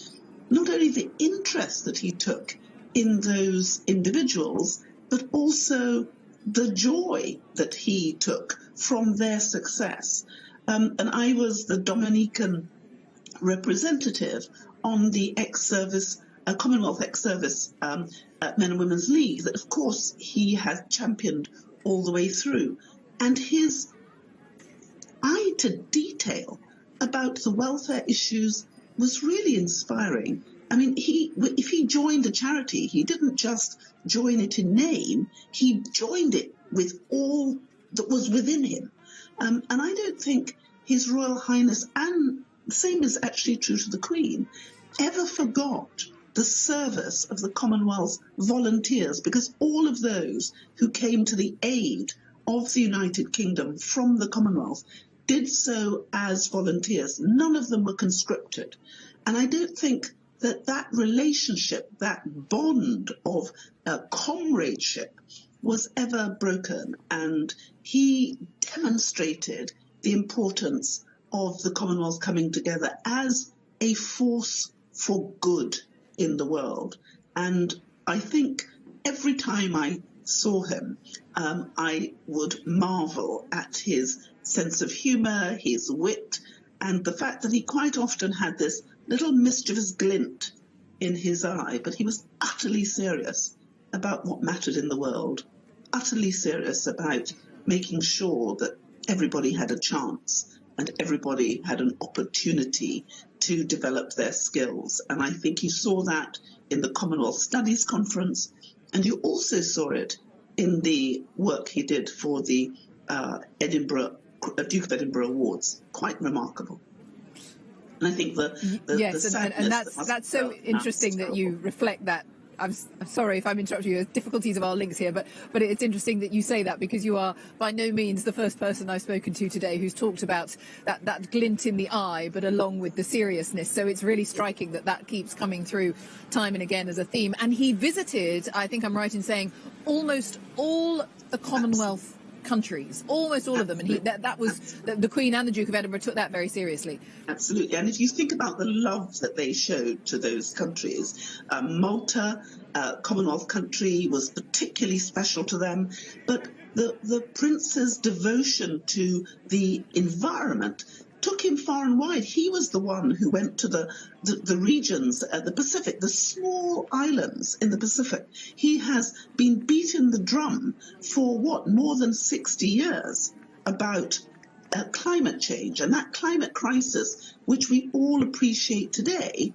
not only the interest that he took in those individuals, but also the joy that he took from their success. And I was the Dominican representative on the ex-service, Commonwealth ex-service Men and Women's League that, of course, he has championed all the way through. And his eye to detail about the welfare issues was really inspiring. I mean, if he joined a charity, he didn't just join it in name, he joined it with all that was within him. And I don't think His Royal Highness, and the same is actually true to the Queen, ever forgot the service of the Commonwealth volunteers, because all of those who came to the aid of the United Kingdom from the Commonwealth did so as volunteers. None of them were conscripted. And I don't think that relationship, that bond of comradeship was ever broken. And he demonstrated the importance of the Commonwealth coming together as a force for good in the world. And I think every time I saw him, I would marvel at his sense of humour, his wit, and the fact that he quite often had this little mischievous glint in his eye, but he was utterly serious about what mattered in the world, utterly serious about making sure that everybody had a chance and everybody had an opportunity to develop their skills. And I think you saw that in the Commonwealth Studies Conference, and you also saw it in the work he did for the Duke of Edinburgh Awards. Quite remarkable. And I think that's so interesting that you reflect that. I'm sorry if I'm interrupting you. There's difficulties of our links here, but it's interesting that you say that, because you are by no means the first person I've spoken to today who's talked about that glint in the eye, but along with the seriousness. So it's really striking that keeps coming through time and again as a theme. And he visited, I think I'm right in saying, almost all the Commonwealth countries, almost all of them, and that was the Queen and the Duke of Edinburgh took that very seriously. Absolutely, and if you think about the love that they showed to those countries, Malta, Commonwealth country, was particularly special to them, but the Prince's devotion to the environment took him far and wide. He was the one who went to the regions, the Pacific, the small islands in the Pacific. He has been beating the drum for more than 60 years about climate change and that climate crisis, which we all appreciate today.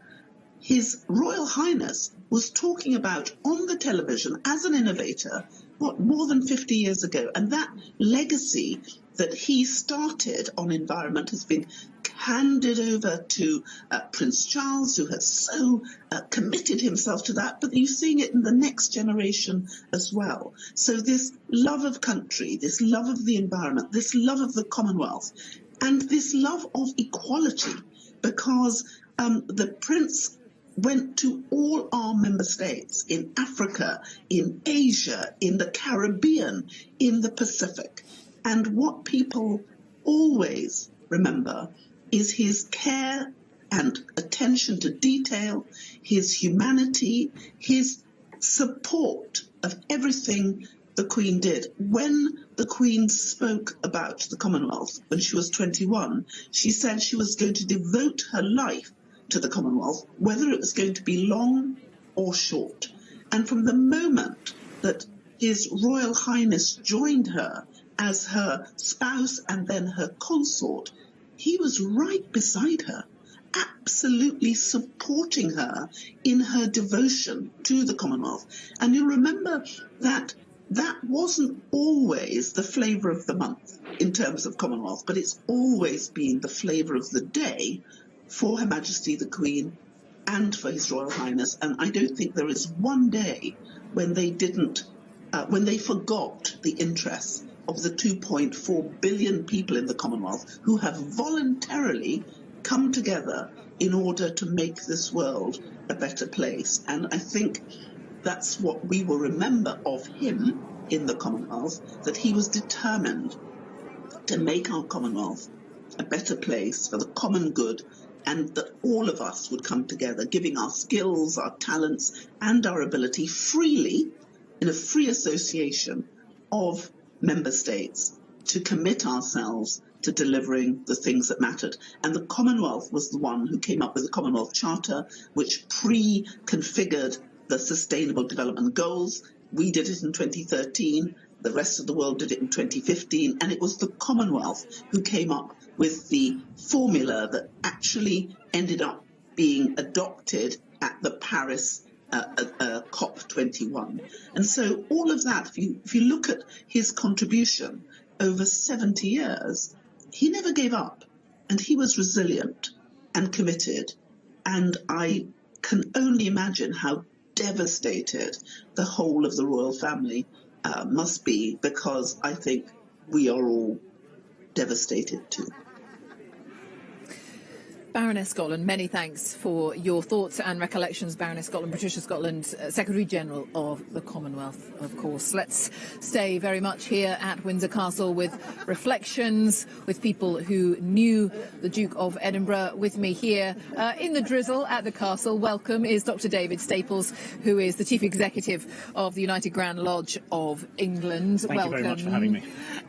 His Royal Highness was talking about on the television as an innovator, more than 50 years ago. And that legacy that he started on environment has been handed over to Prince Charles, who has so committed himself to that, but you're seeing it in the next generation as well. So this love of country, this love of the environment, this love of the Commonwealth, and this love of equality, because the Prince went to all our member states in Africa, in Asia, in the Caribbean, in the Pacific. And what people always remember is his care and attention to detail, his humanity, his support of everything the Queen did. When the Queen spoke about the Commonwealth when she was 21, she said she was going to devote her life to the Commonwealth, whether it was going to be long or short. And from the moment that His Royal Highness joined her as her spouse and then her consort, he was right beside her. absolutely supporting her in her devotion to the Commonwealth. And you'll remember that that wasn't always the flavour of the month in terms of Commonwealth, but it's always been the flavour of the day for Her Majesty the Queen and for His Royal Highness. And I don't think there is one day when they didn't, when they forgot the interests of the 2.4 billion people in the Commonwealth who have voluntarily come together in order to make this world a better place. And I think that's what we will remember of him in the Commonwealth, that he was determined to make our Commonwealth a better place for the common good, and that all of us would come together, giving our skills, our talents, and our ability freely, in a free association of member states, to commit ourselves to delivering the things that mattered. And the Commonwealth was the one who came up with the Commonwealth Charter, which pre-configured the Sustainable Development Goals. We did it in 2013, the rest of the world did it in 2015, and it was the Commonwealth who came up with the formula that actually ended up being adopted at the Paris COP21. And so all of that, if you look at his contribution over 70 years, he never gave up, and he was resilient and committed. And I can only imagine how devastated the whole of the royal family must be, because I think we are all devastated too. Baroness Scotland, many thanks for your thoughts and recollections. Baroness Scotland, Patricia Scotland, Secretary-General of the Commonwealth, of course. Let's stay very much here at Windsor Castle with reflections, with people who knew the Duke of Edinburgh. With me here in the drizzle at the castle, welcome, is Dr. David Staples, who is the Chief Executive of the United Grand Lodge of England. Thank you very much for having me.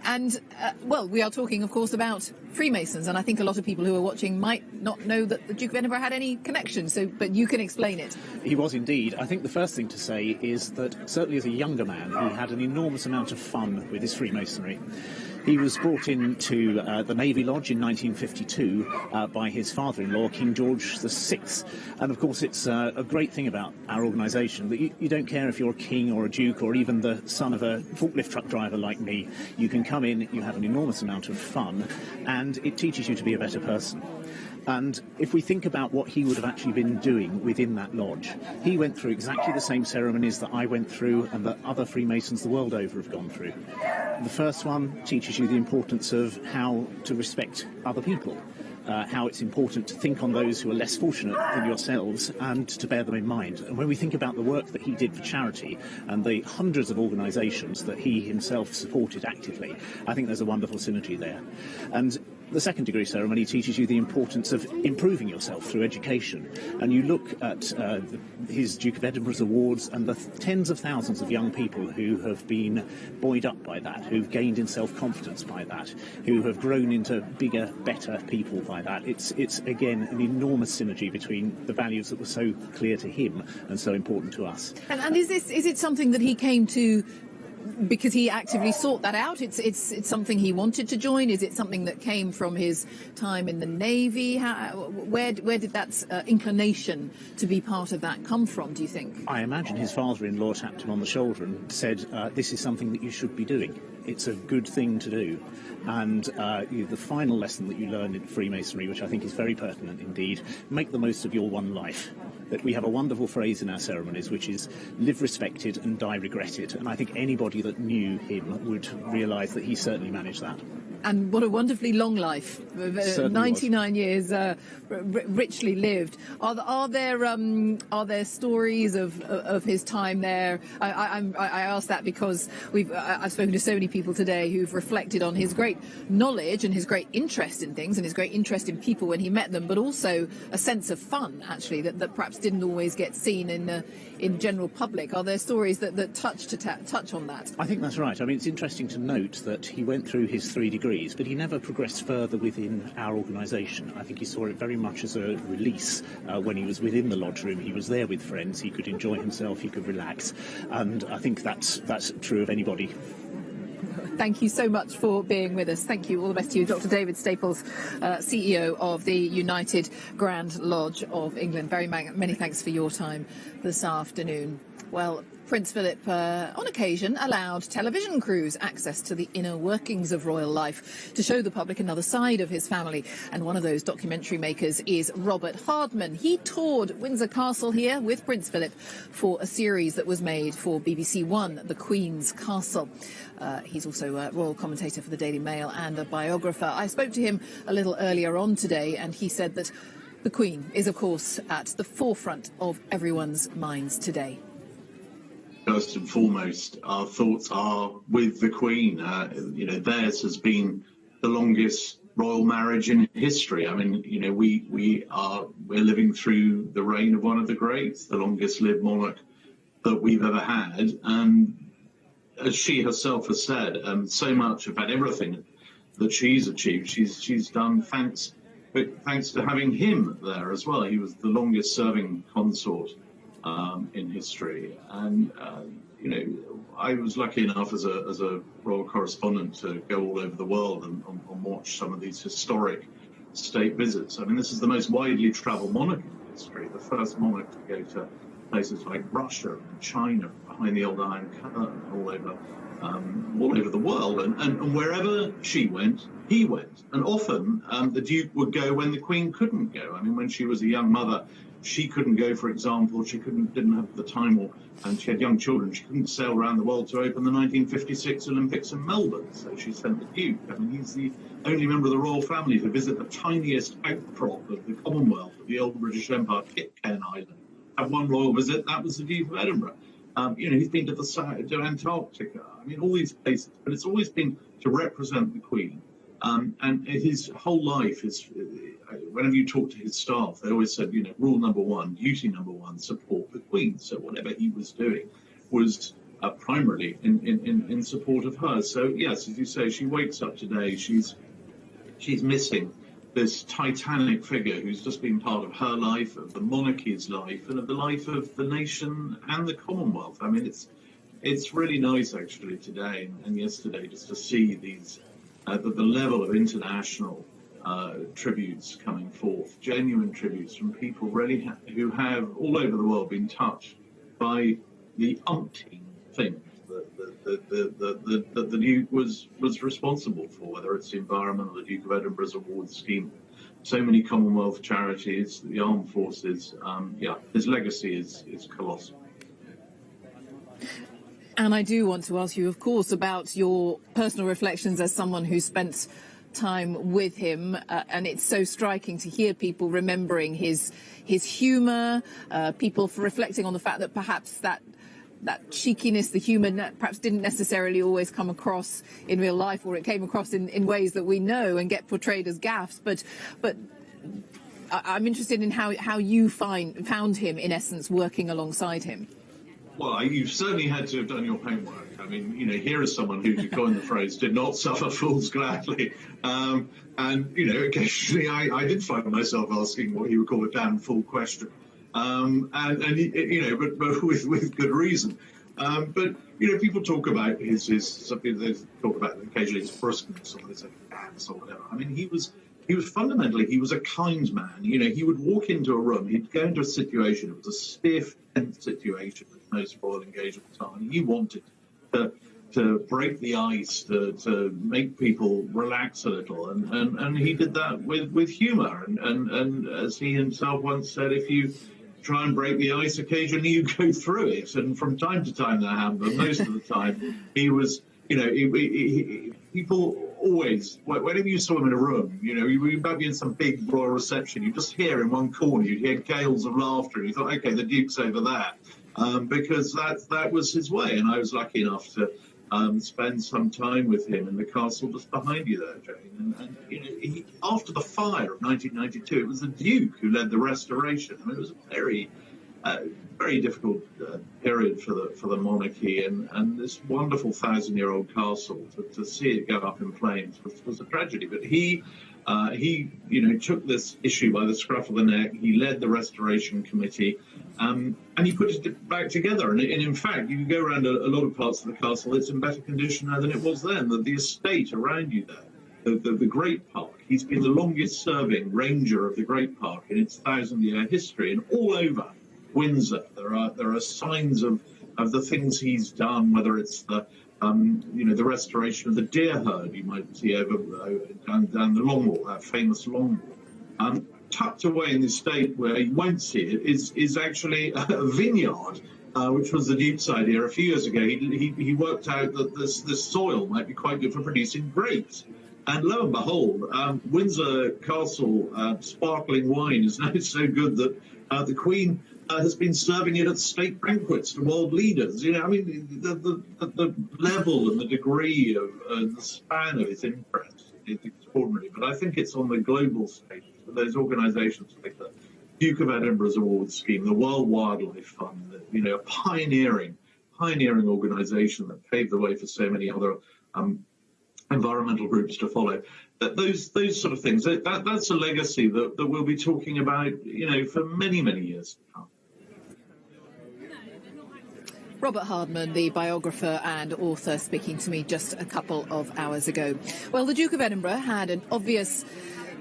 And, well, we are talking, of course, about Freemasons, and I think a lot of people who are watching might not know that the Duke of Edinburgh had any connection, but you can explain it. He was indeed. I think the first thing to say is that certainly as a younger man, he had an enormous amount of fun with his Freemasonry. He was brought into the Navy Lodge in 1952 by his father-in-law, King George VI. And, of course, it's a great thing about our organisation that you don't care if you're a king or a duke or even the son of a forklift truck driver like me. You can come in, you have an enormous amount of fun, and it teaches you to be a better person. And if we think about what he would have actually been doing within that lodge, he went through exactly the same ceremonies that I went through and that other Freemasons the world over have gone through. The first one teaches you the importance of how to respect other people, how it's important to think on those who are less fortunate than yourselves and to bear them in mind. And when we think about the work that he did for charity and the hundreds of organisations that he himself supported actively, I think there's a wonderful synergy there. And the second degree ceremony teaches you the importance of improving yourself through education. And you look at his Duke of Edinburgh's awards and the tens of thousands of young people who have been buoyed up by that, who've gained in self-confidence by that, who have grown into bigger, better people by that. It's again, an enormous synergy between the values that were so clear to him and so important to us. And is it something that he came to because he actively sought that out? It's something he wanted to join? Is it something that came from his time in the Navy? Where did that inclination to be part of that come from, do you think? I imagine his father-in-law tapped him on the shoulder and said, this is something that you should be doing. It's a good thing to do. And the final lesson that you learn in Freemasonry, which I think is very pertinent indeed, make the most of your one life. That we have a wonderful phrase in our ceremonies, which is live respected and die regretted. And I think anybody that knew him would realise that he certainly managed that. And what a wonderfully long life, 99 years, richly lived. Are there stories of his time there? I ask that because I've spoken to so many people today who've reflected on his great knowledge and his great interest in things and his great interest in people when he met them, but also a sense of fun, actually, that perhaps didn't always get seen in general public. Are there stories that touch on that? I think that's right. I mean, it's interesting to note that he went through his 3 degrees, but he never progressed further within our organisation. I think he saw it very much as a release when he was within the lodge room. He was there with friends. He could enjoy himself. He could relax. And I think that's true of anybody. Thank you so much for being with us. Thank you. All the best to you, Dr. David Staples, CEO of the United Grand Lodge of England. Very many thanks for your time this afternoon. Well, Prince Philip, on occasion, allowed television crews access to the inner workings of royal life to show the public another side of his family. And one of those documentary makers is Robert Hardman. He toured Windsor Castle here with Prince Philip for a series that was made for BBC One, The Queen's Castle. He's also a royal commentator for the Daily Mail and a biographer. I spoke to him a little earlier on today, and he said that the Queen is, of course, at the forefront of everyone's minds today. First and foremost, our thoughts are with the Queen. Theirs has been the longest royal marriage in history. I mean, we're living through the reign of one of the greats, the longest lived monarch that we've ever had. And as she herself has said, so much about everything that she's achieved, she's done thanks to having him there as well. He was the longest serving consort in history, and I was lucky enough as a royal correspondent to go all over the world and watch some of these historic state visits. I mean, this is the most widely travelled monarch in history, the first monarch to go to places like Russia and China, behind the old Iron Curtain, all over the world, and wherever she went, he went, and often the Duke would go when the Queen couldn't go. I mean, when she was a young mother, she couldn't go, for example. She didn't have the time, and she had young children. She couldn't sail around the world to open the 1956 Olympics in Melbourne. So she sent the Duke. I mean, he's the only member of the royal family to visit the tiniest outcrop of the Commonwealth of the old British Empire, Pitcairn Island. Had one royal visit. That was the Duke of Edinburgh. He's been to Antarctica. I mean, all these places, but it's always been to represent the Queen. And his whole life is, whenever you talk to his staff, they always said, rule number one, duty number one, support the Queen. So whatever he was doing was primarily in support of her. So yes, as you say, she wakes up today, she's missing this titanic figure who's just been part of her life, of the monarchy's life, and of the life of the nation and the Commonwealth. I mean, it's really nice actually today and yesterday just to see these the level of international tributes coming forth, genuine tributes from people really who have all over the world been touched by the umpteen things that the Duke was responsible for, whether it's the environment or the Duke of Edinburgh's award scheme, so many Commonwealth charities, the armed forces. His legacy is colossal. And I do want to ask you, of course, about your personal reflections as someone who spent time with him, and it's so striking to hear people remembering his humour, people reflecting on the fact that perhaps that cheekiness, the humour, perhaps didn't necessarily always come across in real life, or it came across in ways that we know and get portrayed as gaffes. But I'm interested in how you found him, in essence, working alongside him. Well, you've certainly had to have done your homework. I mean, here is someone who, to coin the phrase, did not suffer fools gladly. And, occasionally I did find myself asking what he would call a damn fool question. But with good reason. But people talk about they talk about occasionally his brusqueness, or his arrogance or whatever. I mean, he was fundamentally a kind man. He would walk into a room, he'd go into a situation, it was a stiff, tense situation with most royal engagement time. He wanted to break the ice, to make people relax a little, and he did that with humour. And as he himself once said, if you try and break the ice, occasionally you go through it. And from time to time that happened, but most of the time he was, people always, whenever you saw him in a room, you might be in some big royal reception, you just hear in one corner, you hear gales of laughter, and you thought, okay, the Duke's over there, because that was his way. And I was lucky enough to spend some time with him in the castle just behind you there, Jane. And after the fire of 1992, it was the Duke who led the restoration. I mean, it was a very very difficult period for the monarchy, and this wonderful 1,000-year-old castle, to see it go up in flames was a tragedy. But he took this issue by the scruff of the neck. He led the restoration committee, and he put it back together. And in fact, you can go around a lot of parts of the castle. It's in better condition now than it was then. The estate around you there, the Great Park. He's been the longest-serving ranger of the Great Park in its 1,000-year history, and all over Windsor there are signs of the things he's done, whether it's the restoration of the deer herd you might see down the Long Wall, that famous Long Wall. Tucked away in the estate where you won't see it is actually a vineyard, which was the Duke's idea a few years ago. He worked out that this soil might be quite good for producing grapes. And lo and behold, Windsor Castle sparkling wine is now so good that the Queen has been serving it at state banquets to world leaders. I mean, the level and the degree of the span of his interest is extraordinary. But I think it's on the global stage for those organisations like the Duke of Edinburgh's award scheme, the World Wildlife Fund, a pioneering organisation that paved the way for so many other environmental groups to follow. Those sort of things. That's a legacy that we'll be talking about, for many, many years to come. Robert Hardman, the biographer and author, speaking to me just a couple of hours ago. Well, the Duke of Edinburgh had an obvious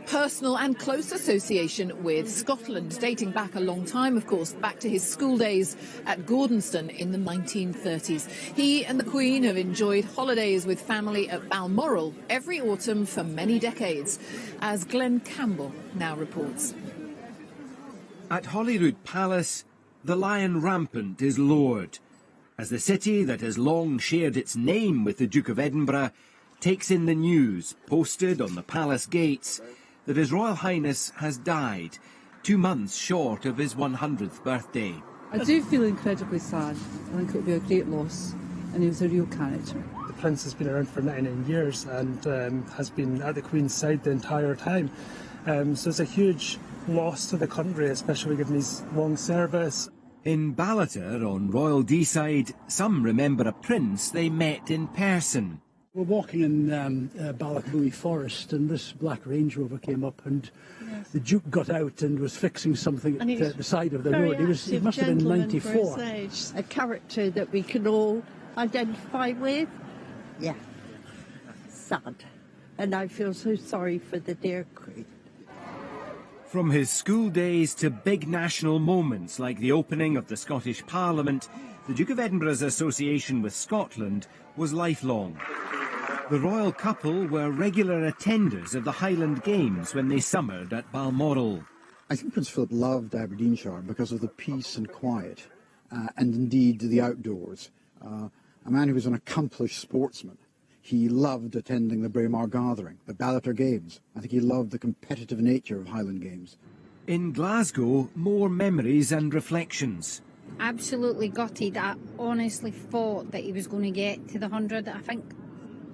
personal and close association with Scotland, dating back a long time, of course, back to his school days at Gordonston in the 1930s. He and the Queen have enjoyed holidays with family at Balmoral every autumn for many decades, as Glenn Campbell now reports. At Holyrood Palace, the lion rampant is lowered, as the city that has long shared its name with the Duke of Edinburgh takes in the news, posted on the palace gates, that His Royal Highness has died, 2 months short of his 100th birthday. I do feel incredibly sad. I think it would be a great loss, and he was a real character. The Prince has been around for 99 years and has been at the Queen's side the entire time. So it's a huge loss to the country, especially given his long service. In Ballater on Royal Deeside, some remember a prince they met in person. We're walking in Ballacooey Forest, and this black Range Rover came up, and the Duke got out and was fixing something at the side of the road. He must have been 94. A character that we can all identify with. Yeah, sad. And I feel so sorry for the dear Queen. From his school days to big national moments like the opening of the Scottish Parliament, the Duke of Edinburgh's association with Scotland was lifelong. The royal couple were regular attenders of the Highland Games when they summered at Balmoral. I think Prince Philip loved Aberdeenshire because of the peace and quiet, and indeed the outdoors. A man who was an accomplished sportsman. He loved attending the Braemar Gathering, the Ballater Games. I think he loved the competitive nature of Highland Games. In Glasgow, more memories and reflections. Absolutely gutted. I honestly thought that he was going to get to the 100. I think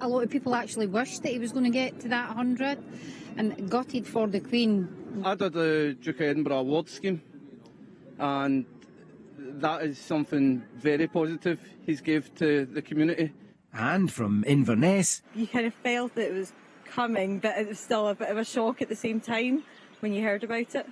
a lot of people actually wished that he was going to get to that 100, and gutted for the Queen. I did the Duke of Edinburgh award scheme, and that is something very positive he's gave to the community. And from Inverness, you kind of felt that it was coming, but it was still a bit of a shock at the same time when you heard about it.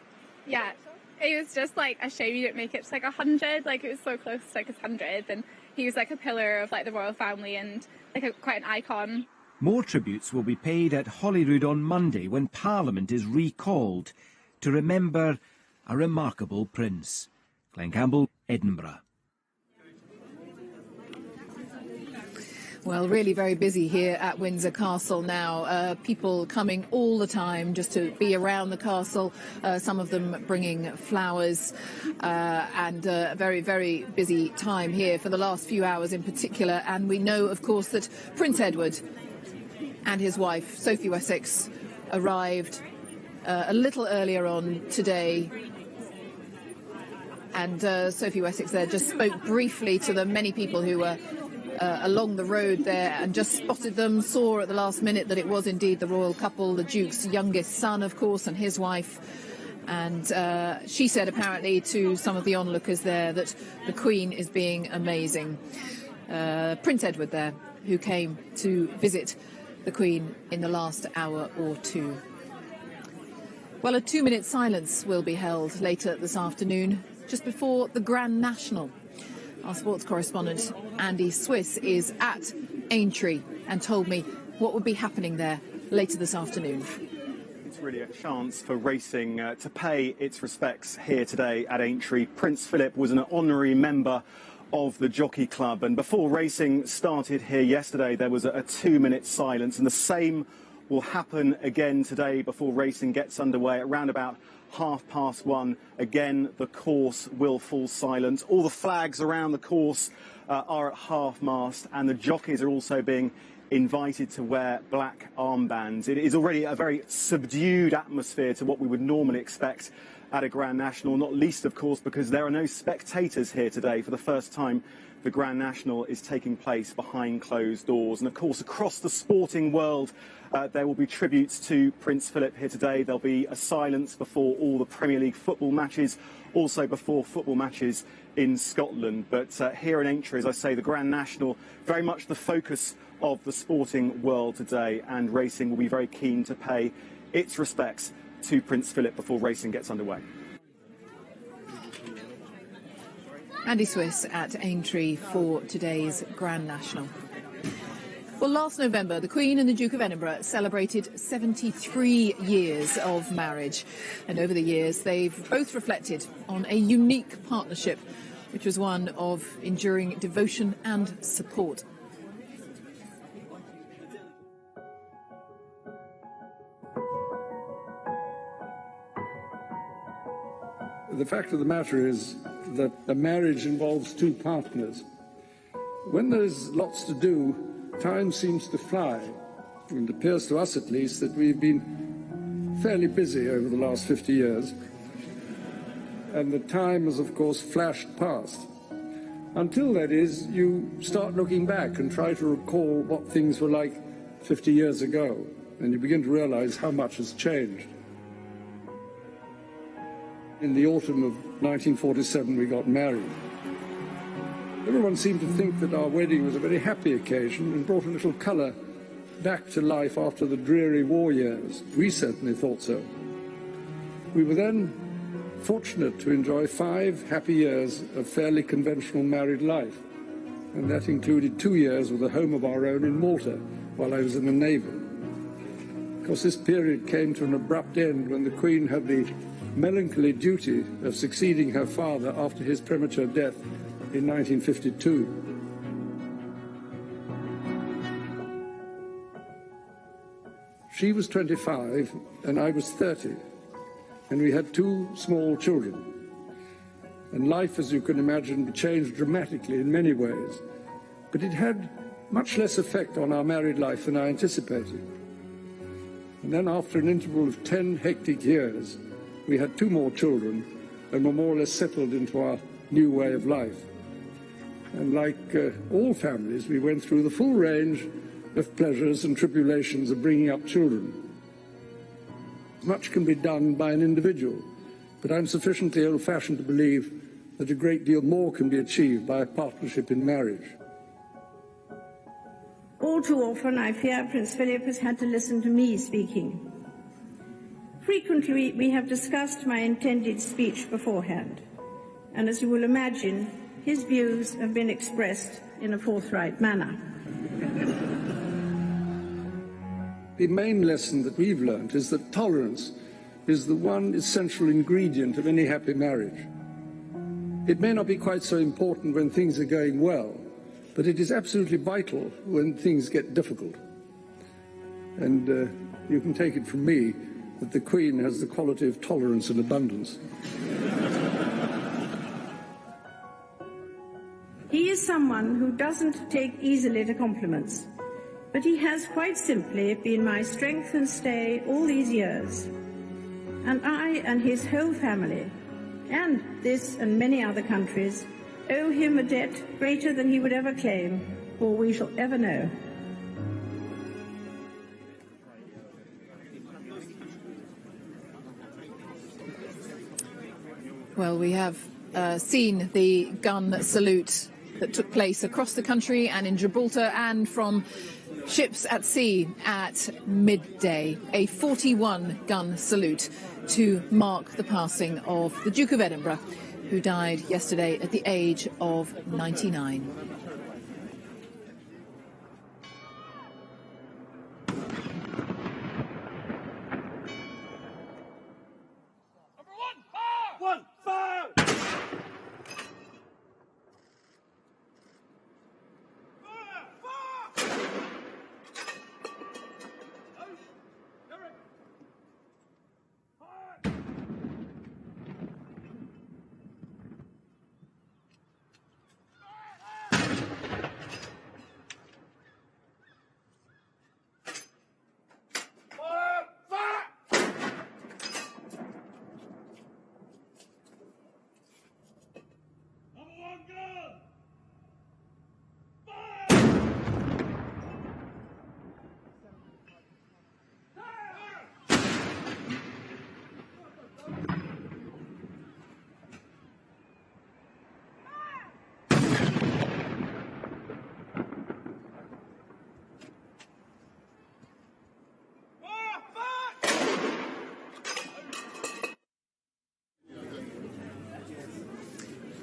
Yeah, it was just like a shame you didn't make it to like 100. Like, it was so close to like his 100th, and he was like a pillar of like the royal family and like quite an icon. More tributes will be paid at Holyrood on Monday when Parliament is recalled to remember a remarkable prince. Glenn Campbell, Edinburgh. Well, really very busy here at Windsor Castle now. People coming all the time just to be around the castle, some of them bringing flowers, and a very, very busy time here for the last few hours in particular. And we know, of course, that Prince Edward and his wife, Sophie Wessex, arrived a little earlier on today. And Sophie Wessex there just spoke briefly to the many people who were along the road there and just spotted them, saw at the last minute that it was indeed the royal couple, the Duke's youngest son, of course, and his wife. And she said apparently to some of the onlookers there that the Queen is being amazing. Prince Edward there, who came to visit the Queen in the last hour or two. Well, a 2-minute silence will be held later this afternoon, just before the Grand National. Our sports correspondent Andy Swiss is at Aintree and told me what would be happening there later this afternoon. It's really a chance for racing to pay its respects here today at Aintree. Prince Philip was an honorary member of the Jockey Club, and before racing started here yesterday there was a 2-minute silence, and the same will happen again today before racing gets underway at around about 1:30. Again, the course will fall silent. All the flags around the course are at half-mast, and the jockeys are also being invited to wear black armbands. It is already a very subdued atmosphere to what we would normally expect at a Grand National, not least, of course, because there are no spectators here today. For the first time, the Grand National is taking place behind closed doors. And, of course, across the sporting world, there will be tributes to Prince Philip here today. There'll be a silence before all the Premier League football matches, also before football matches in Scotland. But here in Aintree, as I say, the Grand National, very much the focus of the sporting world today, and racing will be very keen to pay its respects to Prince Philip before racing gets underway. Andy Swiss at Aintree for today's Grand National. Well, last November, the Queen and the Duke of Edinburgh celebrated 73 years of marriage. And over the years, they've both reflected on a unique partnership, which was one of enduring devotion and support. The fact of the matter is that a marriage involves two partners. When there's lots to do, time seems to fly. And it appears to us, at least, that we've been fairly busy over the last 50 years. And the time has, of course, flashed past. Until, that is, you start looking back and try to recall what things were like 50 years ago. And you begin to realize how much has changed. In the autumn of 1947, we got married. Everyone seemed to think that our wedding was a very happy occasion and brought a little colour back to life after the dreary war years. We certainly thought so. We were then fortunate to enjoy 5 happy years of fairly conventional married life, and that included 2 years with a home of our own in Malta while I was in the Navy. Of course, this period came to an abrupt end when the Queen had the melancholy duty of succeeding her father after his premature death in 1952. She was 25 and I was 30, and we had 2 small children. And life, as you can imagine, changed dramatically in many ways, but it had much less effect on our married life than I anticipated. And then, after an interval of 10 hectic years, we had 2 more children and were more or less settled into our new way of life. And like all families, we went through the full range of pleasures and tribulations of bringing up children. Much can be done by an individual, but I'm sufficiently old-fashioned to believe that a great deal more can be achieved by a partnership in marriage. All too often, I fear Prince Philip has had to listen to me speaking. Frequently, we have discussed my intended speech beforehand, and as you will imagine, his views have been expressed in a forthright manner. The main lesson that we've learned is that tolerance is the one essential ingredient of any happy marriage. It may not be quite so important when things are going well, but it is absolutely vital when things get difficult. And you can take it from me that the Queen has the quality of tolerance and abundance. He is someone who doesn't take easily to compliments, but he has quite simply been my strength and stay all these years. And I and his whole family, and this and many other countries, owe him a debt greater than he would ever claim, or we shall ever know. Well, we have seen the gun salute that took place across the country and in Gibraltar and from ships at sea at midday. A 41-gun salute to mark the passing of the Duke of Edinburgh, who died yesterday at the age of 99.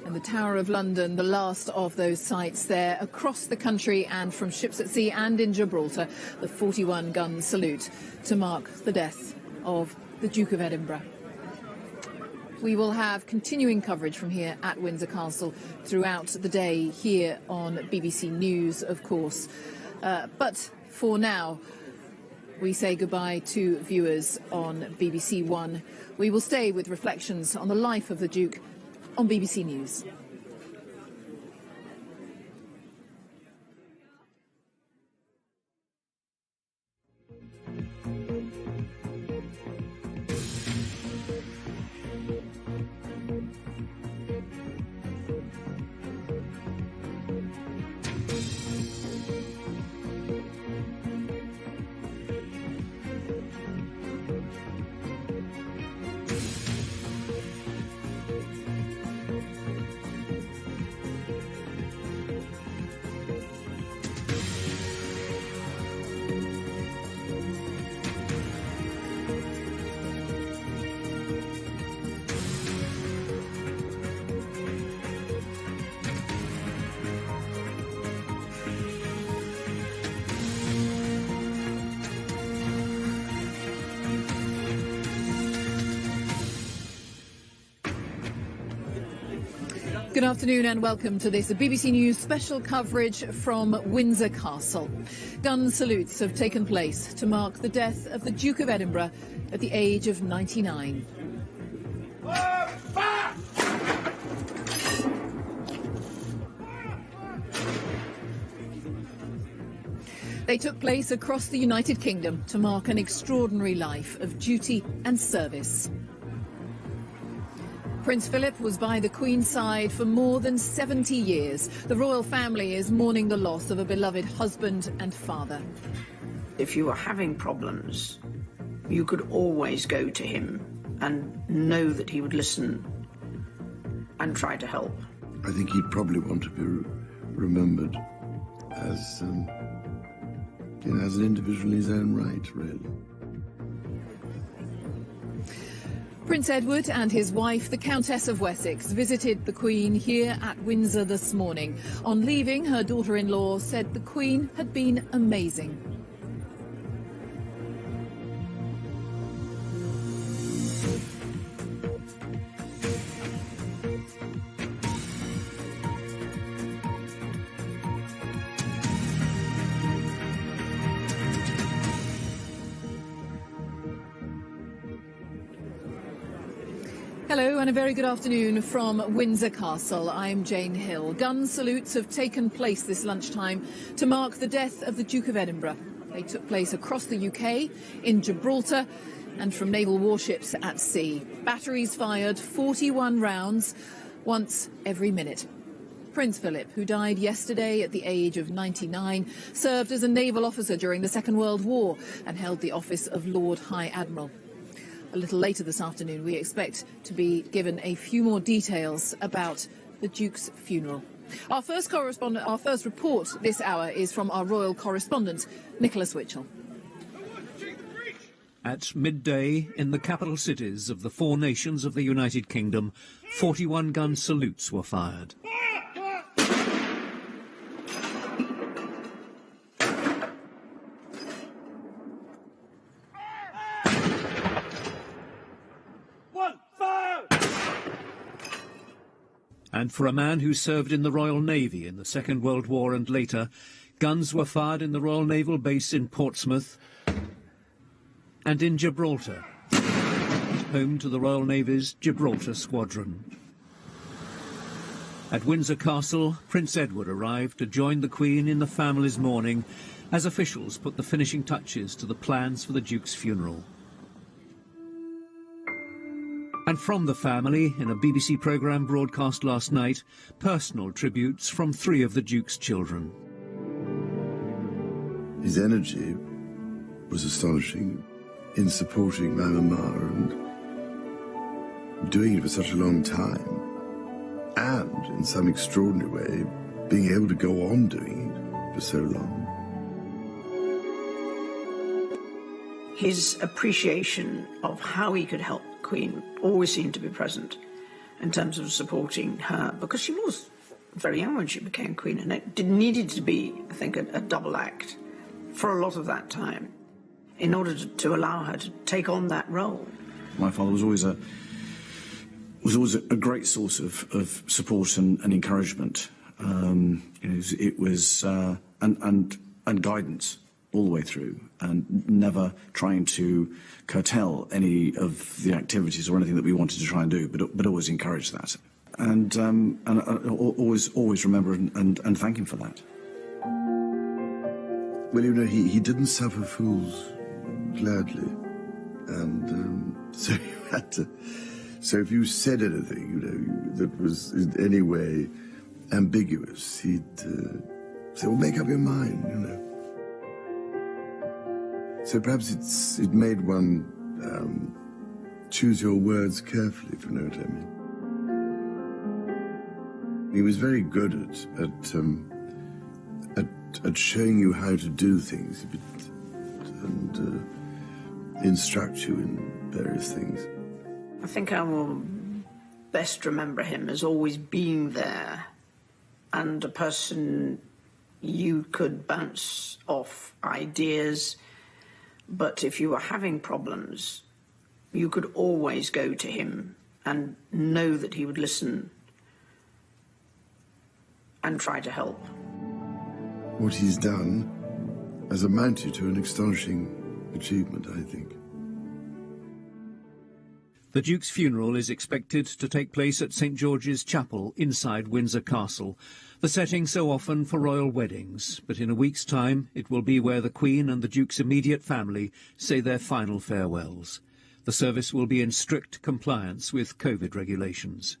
And the Tower of London, the last of those sights there across the country and from ships at sea and in Gibraltar, the 41-gun salute to mark the death of the Duke of Edinburgh. We will have continuing coverage from here at Windsor Castle throughout the day here on BBC News, of course. But for now, we say goodbye to viewers on BBC One. We will stay with reflections on the life of the Duke on BBC News. Good afternoon and welcome to this BBC News special coverage from Windsor Castle. Gun salutes have taken place to mark the death of the Duke of Edinburgh at the age of 99. They took place across the United Kingdom to mark an extraordinary life of duty and service. Prince Philip was by the Queen's side for more than 70 years. The royal family is mourning the loss of a beloved husband and father. If you were having problems, you could always go to him and know that he would listen and try to help. I think he'd probably want to be remembered as, as an individual in his own right, really. Prince Edward and his wife, the Countess of Wessex, visited the Queen here at Windsor this morning. On leaving, her daughter-in-law said the Queen had been amazing. Hello and a very good afternoon from Windsor Castle. I'm Jane Hill. Gun salutes have taken place this lunchtime to mark the death of the Duke of Edinburgh. They took place across the UK, in Gibraltar and from naval warships at sea. Batteries fired 41 rounds, once every minute. Prince Philip, who died yesterday at the age of 99, served as a naval officer during the Second World War and held the office of Lord High Admiral. a little later this afternoon, we expect to be given a few more details about the Duke's funeral. Our first report this hour is from our royal correspondent, Nicholas Witchell. At midday, in the capital cities of the four nations of the United Kingdom, 41-gun salutes were fired. And for a man who served in the Royal Navy in the Second World War and later, guns were fired in the Royal Naval Base in Portsmouth and in Gibraltar, home to the Royal Navy's Gibraltar Squadron. At Windsor Castle, Prince Edward arrived to join the Queen in the family's mourning as officials put the finishing touches to the plans for the Duke's funeral. And from the family, in a BBC programme broadcast last night, personal tributes from 3 of the Duke's children. His energy was astonishing in supporting my mama and doing it for such a long time, and in some extraordinary way being able to go on doing it for so long. His appreciation of how he could help the Queen always seemed to be present in terms of supporting her, because she was very young when she became Queen, and it needed to be, I think, a double act for a lot of that time in order to allow her to take on that role. My father was always a great source of support and encouragement. It was and guidance all the way through, and never trying to curtail any of the activities or anything that we wanted to try and do, but always encourage that, and always remember and thank him for that. Well, you know, he didn't suffer fools gladly, and so you had to. So if you said anything, you know, that was in any way ambiguous, he'd say, "Well, make up your mind," you know. So perhaps it made one choose your words carefully, if you know what I mean. He was very good at showing you how to do things and instruct you in various things. I think I will best remember him as always being there and a person you could bounce off ideas. But if you were having problems, you could always go to him and know that he would listen and try to help. What he's done has amounted to an astonishing achievement, I think. The Duke's funeral is expected to take place at St George's Chapel inside Windsor Castle, the setting so often for royal weddings, but in a week's time it will be where the Queen and the Duke's immediate family say their final farewells. The service will be in strict compliance with COVID regulations.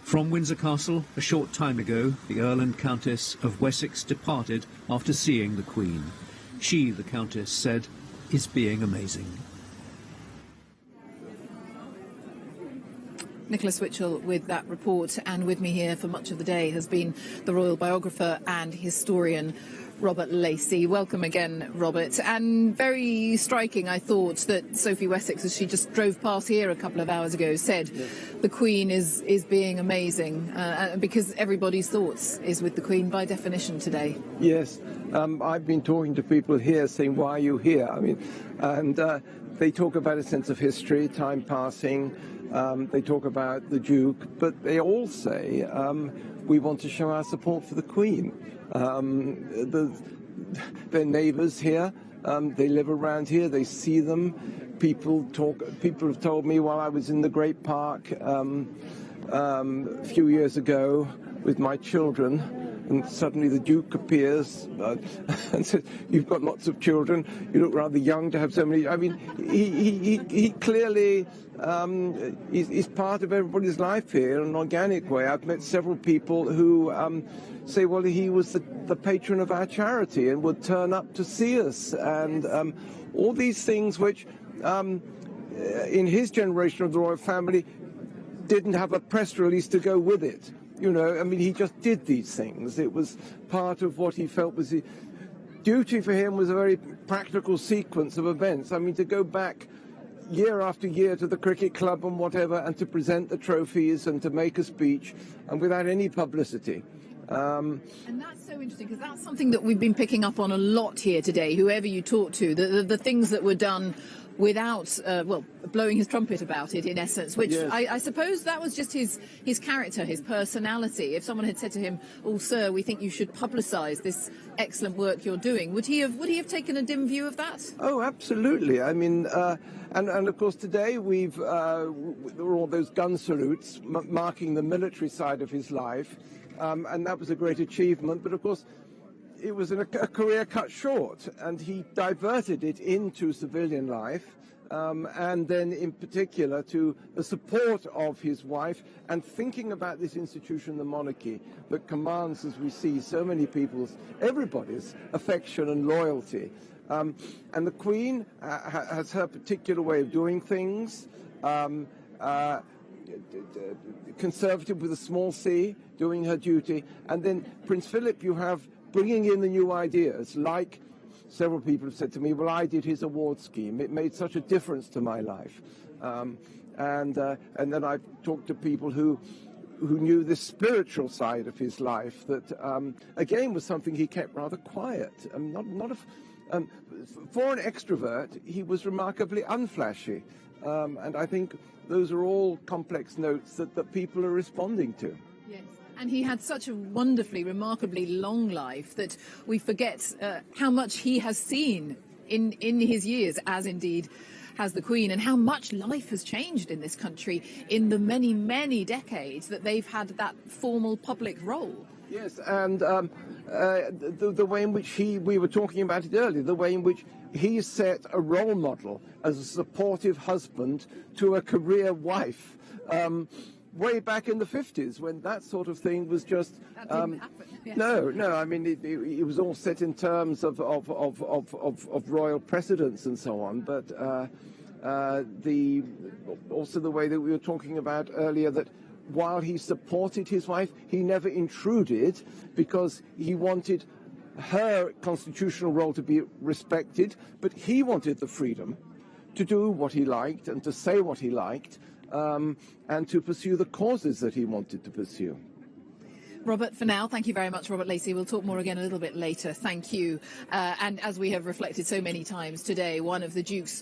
From Windsor Castle, a short time ago, the Earl and Countess of Wessex departed after seeing the Queen. She, the Countess, said, is being amazing. Nicholas Witchell with that report, and with me here for much of the day has been the royal biographer and historian Robert Lacey. Welcome again, Robert. And very striking, I thought, that Sophie Wessex, as she just drove past here a couple of hours ago, said the Queen is being amazing, because everybody's thoughts is with the Queen by definition today. Yes, I've been talking to people here saying, why are you here? I mean, and they talk about a sense of history, time passing. They talk about the Duke, but they all say we want to show our support for the Queen. Their neighbours here, they live around here, they see them. People have told me while I was in the Great Park a few years ago with my children, and suddenly the Duke appears and says, "You've got lots of children. You look rather young to have so many." I mean, he clearly is part of everybody's life here in an organic way. I've met several people who say, well, he was the patron of our charity and would turn up to see us, and all these things which in his generation of the royal family, didn't have a press release to go with it. You know, I mean, he just did these things. It was part of what he felt was the duty for him, was a very practical sequence of events. I mean, to go back year after year to the cricket club and whatever, and to present the trophies and to make a speech, and without any publicity. And that's so interesting, because that's something that we've been picking up on a lot here today, whoever you talk to, the things that were done without, well, blowing his trumpet about it, in essence, which yes. I suppose that was just his character, his personality. If someone had said to him, "Oh, sir, we think you should publicise this excellent work you're doing," would he have taken a dim view of that? Oh, absolutely. I mean, and of course today there were all those gun salutes marking the military side of his life, and that was a great achievement. But of course, it was a career cut short, and he diverted it into civilian life, and then in particular to the support of his wife, and thinking about this institution, the monarchy, that commands, as we see, so many everybody's affection and loyalty. And the Queen has her particular way of doing things, conservative with a small c, doing her duty. And then Prince Philip, you have bringing in the new ideas, like several people have said to me, well, I did his award scheme. It made such a difference to my life. And then I've talked to people who knew the spiritual side of his life that, again, was something he kept rather quiet. For an extrovert, he was remarkably unflashy. And I think those are all complex notes that people are responding to. Yes. And he had such a wonderfully, remarkably long life that we forget how much he has seen in his years, as indeed has the Queen, and how much life has changed in this country in the many, many decades that they've had that formal public role. Yes, and the way in which we were talking about it earlier, the way in which he set a role model as a supportive husband to a career wife. Way back in the 50s, when that sort of thing was just that didn't happen. Yes. No. I mean, it was all set in terms of royal precedents and so on. But also the way that we were talking about earlier, that while he supported his wife, he never intruded, because he wanted her constitutional role to be respected, but he wanted the freedom to do what he liked and to say what he liked. And to pursue the causes that he wanted to pursue. Robert, for now, thank you very much, Robert Lacey. We'll talk more again a little bit later. Thank you. And as we have reflected so many times today, one of the Duke's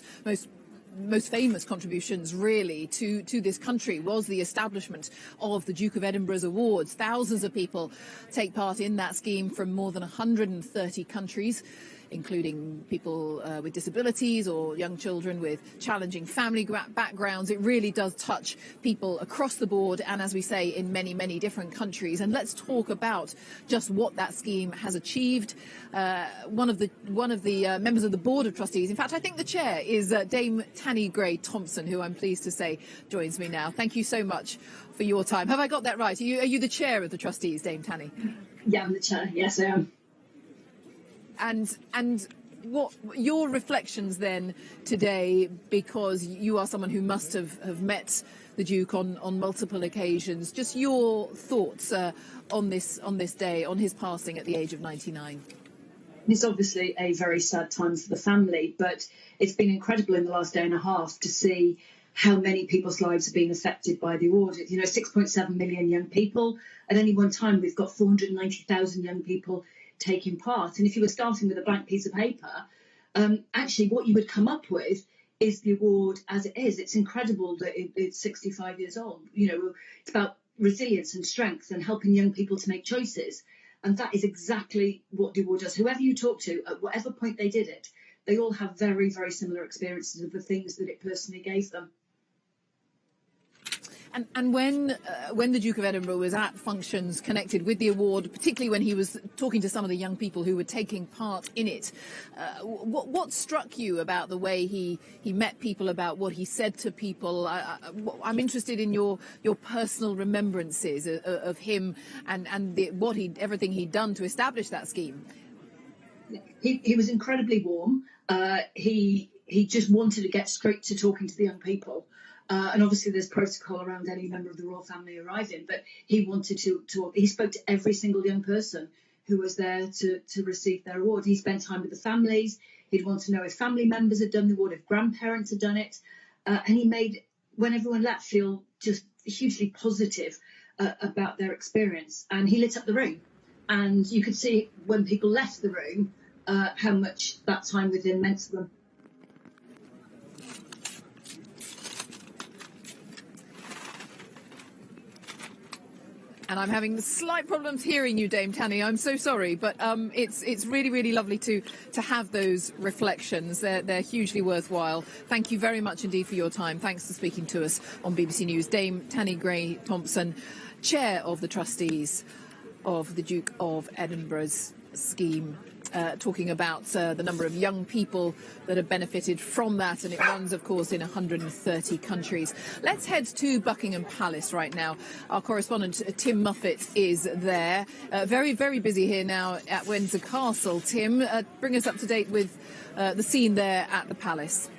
most famous contributions really to this country was the establishment of the Duke of Edinburgh's Awards. Thousands of people take part in that scheme from more than 130 countries, including people with disabilities or young children with challenging family backgrounds. It really does touch people across the board, and as we say, in many, many different countries. And let's talk about just what that scheme has achieved. One of the members of the Board of Trustees, in fact, I think the chair, is Dame Tanny Gray-Thompson, who I'm pleased to say joins me now. Thank you so much for your time. Have I got that right? Are you the chair of the trustees, Dame Tanny? Yeah, I'm the chair. Yes, I am. And what your reflections then today, because you are someone who must have met the Duke on multiple occasions, just your thoughts on this day, on his passing at the age of 99. It's obviously a very sad time for the family, but it's been incredible in the last day and a half to see how many people's lives have been affected by the audit. 6.7 million young people. At any one time, we've got 490,000 young people taking part. And if you were starting with a blank piece of paper, actually what you would come up with is the award as it is. It's incredible that it's 65 years old. It's about resilience and strength and helping young people to make choices. And that is exactly what the award does. Whoever you talk to, at whatever point they did it, they all have very, very similar experiences of the things that it personally gave them. And when the Duke of Edinburgh was at functions connected with the award, particularly when he was talking to some of the young people who were taking part in it, what struck you about the way he met people, about what he said to people? I'm interested in your personal remembrances of him and everything he'd done to establish that scheme. He was incredibly warm. He he just wanted to get straight to talking to the young people. And obviously there's protocol around any member of the royal family arriving, but he wanted to talk. He spoke to every single young person who was there to receive their award. He spent time with the families. He'd want to know if family members had done the award, if grandparents had done it. And he made, when everyone left, feel just hugely positive about their experience. And he lit up the room. And you could see when people left the room how much that time with him meant to them. And I'm having slight problems hearing you, Dame Tanny. I'm so sorry, but it's really, really lovely to have those reflections. They're hugely worthwhile. Thank you very much indeed for your time. Thanks for speaking to us on BBC News. Dame Tanny Gray-Thompson, Chair of the Trustees of the Duke of Edinburgh's scheme, talking about the number of young people that have benefited from that, and it runs, of course, in 130 countries. Let's head to Buckingham Palace right now. Our correspondent Tim Muffet is there. Very, very busy here now at Windsor Castle. Tim, bring us up to date with the scene there at the palace.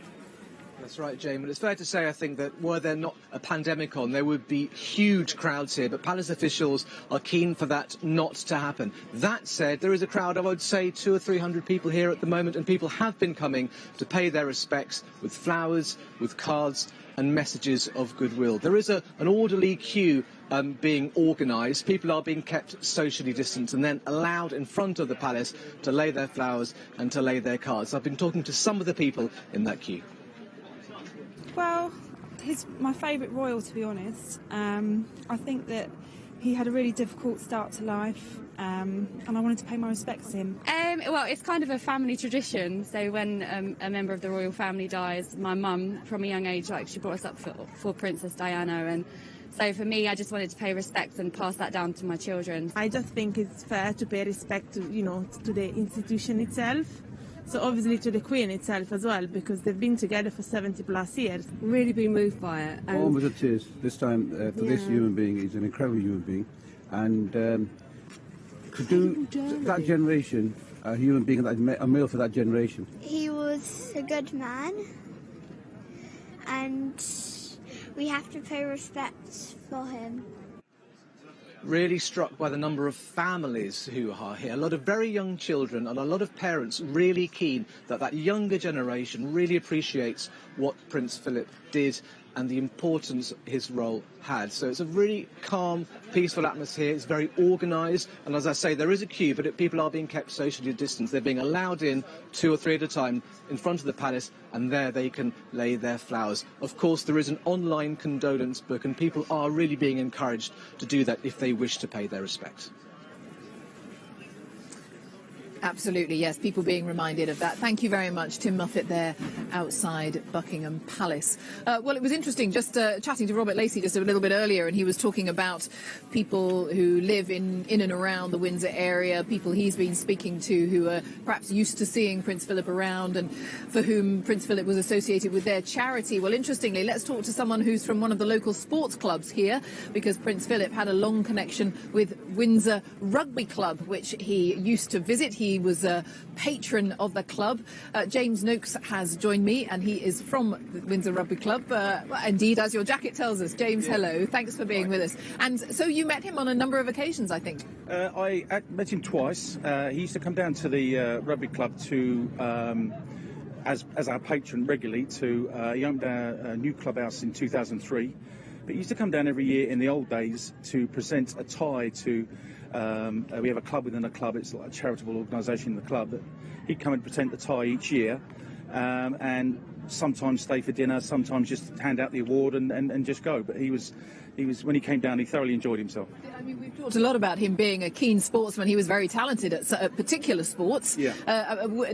That's right, Jane. But it's fair to say, I think, that were there not a pandemic on, there would be huge crowds here. But palace officials are keen for that not to happen. That said, there is a crowd of, I would say, 200 or 300 people here at the moment, and people have been coming to pay their respects with flowers, with cards and messages of goodwill. There is an orderly queue being organised. People are being kept socially distant and then allowed in front of the palace to lay their flowers and to lay their cards. I've been talking to some of the people in that queue. Well, he's my favourite royal, to be honest. I think that he had a really difficult start to life, and I wanted to pay my respects to him. Well, it's kind of a family tradition. So when a member of the royal family dies, my mum, from a young age, she brought us up for Princess Diana, and so for me, I just wanted to pay respect and pass that down to my children. I just think it's fair to pay respect to, to the institution itself. So obviously to the Queen itself as well, because they've been together for 70 plus years. Really been moved by it. Almost it is. This time, for this human being, he's an incredible human being. And to do that generation, a human being, a male for that generation. He was a good man, and we have to pay respect for him. Really struck by the number of families who are here. A lot of very young children and a lot of parents really keen that younger generation really appreciates what Prince Philip did and the importance his role had. So it's a really calm, peaceful atmosphere. It's very organised, and as I say, there is a queue, but people are being kept socially distanced. They're being allowed in 2 or 3 at a time in front of the palace, and there they can lay their flowers. Of course, there is an online condolence book, and people are really being encouraged to do that if they wish to pay their respects. Absolutely, yes, people being reminded of that. Thank you very much, Tim Muffet there outside Buckingham Palace. Well, it was interesting just chatting to Robert Lacey just a little bit earlier, and he was talking about people who live in and around the Windsor area, people he's been speaking to who are perhaps used to seeing Prince Philip around and for whom Prince Philip was associated with their charity. Well, interestingly, let's talk to someone who's from one of the local sports clubs here, because Prince Philip had a long connection with Windsor Rugby Club, which he used to visit. He was a patron of the club. James Noakes has joined me, and he is from the Windsor Rugby Club. Indeed, as your jacket tells us. James, hello. Thanks for being with us. And so you met him on a number of occasions, I think. I met him twice. He used to come down to the rugby club to, as our patron regularly, to he opened a new clubhouse in 2003. But he used to come down every year in the old days to present a tie to. We have a club within a club. It's like a charitable organisation in the club. That he'd come and present the tie each year, and sometimes stay for dinner, sometimes just hand out the award and just go. But he was when he came down, he thoroughly enjoyed himself. I mean, we've talked a lot about him being a keen sportsman. He was very talented at particular sports. Yeah.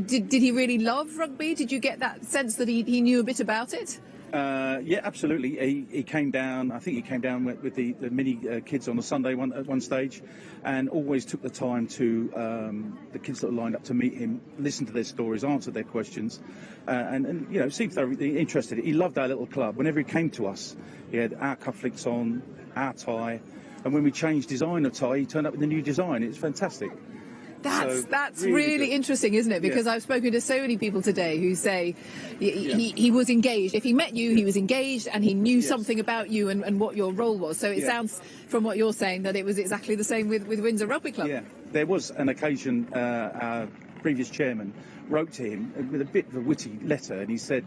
Did he really love rugby? Did you get that sense that he knew a bit about it? Yeah, absolutely. He came down. I think he came down with the mini kids on a Sunday at one stage, and always took the time to the kids that were lined up to meet him, listen to their stories, answer their questions, and seemed thoroughly interested. He loved our little club. Whenever he came to us, he had our cufflinks on, our tie, and when we changed design of tie, he turned up with a new design. It's fantastic. That's really really good. interesting, isn't it? Because Yeah. I've spoken to so many people today who say he was engaged. If he met you, he was engaged, and he knew something about you and what your role was. So it sounds, from what you're saying, that it was exactly the same with Windsor Rugby Club. Yeah, there was an occasion our previous chairman wrote to him with a bit of a witty letter, and he said,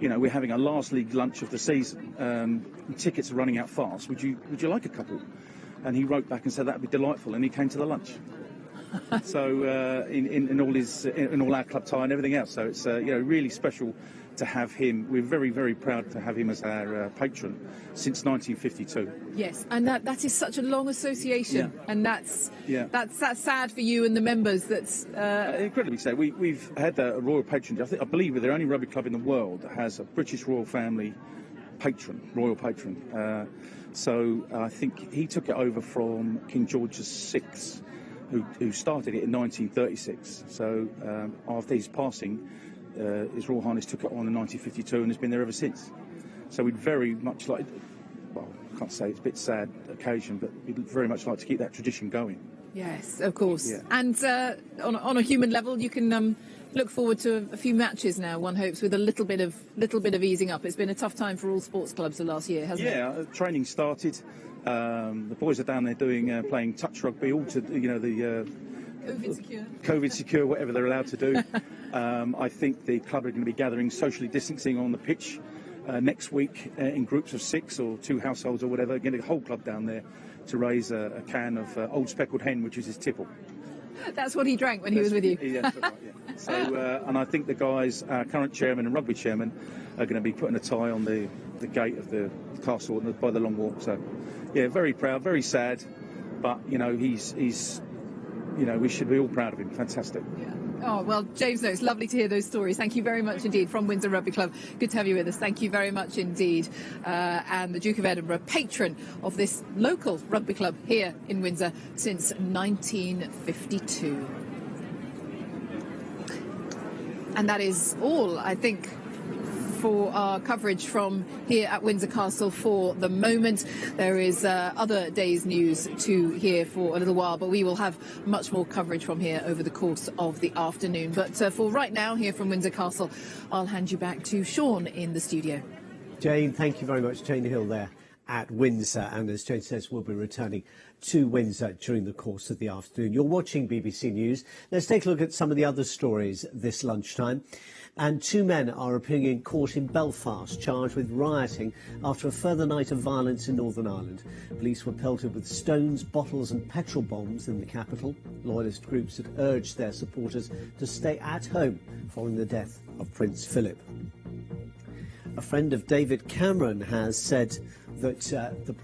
we're having our last league lunch of the season. Tickets are running out fast. Would you like a couple? And he wrote back and said that'd be delightful, and he came to the lunch. So in all our club tie and everything else. So it's really special to have him. We're very, very proud to have him as our patron since 1952. Yes, and that is such a long association, and that's sad for you and the members. That's incredibly sad. We've had a royal patronage. I believe we're the only rugby club in the world that has a British royal family royal patron. So I think he took it over from King George VI, who started it in 1936. So after his passing, His Royal Highness took it on in 1952 and has been there ever since. So we'd very much like, well, I can't say it's a bit sad occasion, but we'd very much like to keep that tradition going. Yes, of course. Yeah. And on a human level, you can look forward to a few matches now, one hopes, with a little bit of easing up. It's been a tough time for all sports clubs the last year, hasn't it? Yeah, training started. The boys are down there playing touch rugby, all to the COVID secure, whatever they're allowed to do. I think the club are going to be gathering socially distancing on the pitch next week in groups of 6 or 2 households or whatever, getting the whole club down there to raise a can of Old Speckled Hen, which is his tipple. That's what he drank when he was with you. Yeah, that's right, yeah. So, and I think the guys, our current chairman and rugby chairman, are going to be putting a tie on the gate of the castle by the long walk. So, yeah, very proud, very sad, but he's we should be all proud of him. Fantastic. Yeah. Oh, well, James, no, it's lovely to hear those stories. Thank you very much indeed from Windsor Rugby Club. Good to have you with us. Thank you very much indeed. And the Duke of Edinburgh, patron of this local rugby club here in Windsor since 1952. And that is all, I think, for our coverage from here at Windsor Castle for the moment. There is other days' news to hear for a little while, but we will have much more coverage from here over the course of the afternoon. But for right now, here from Windsor Castle, I'll hand you back to Sean in the studio. Jane, thank you very much. Jane Hill there at Windsor, and as Jane says, we'll be returning to Windsor during the course of the afternoon. You're watching BBC News. Let's take a look at some of the other stories this lunchtime. And 2 men are appearing in court in Belfast, charged with rioting after a further night of violence in Northern Ireland. Police were pelted with stones, bottles and petrol bombs in the capital. Loyalist groups had urged their supporters to stay at home following the death of Prince Philip. A friend of David Cameron has said that the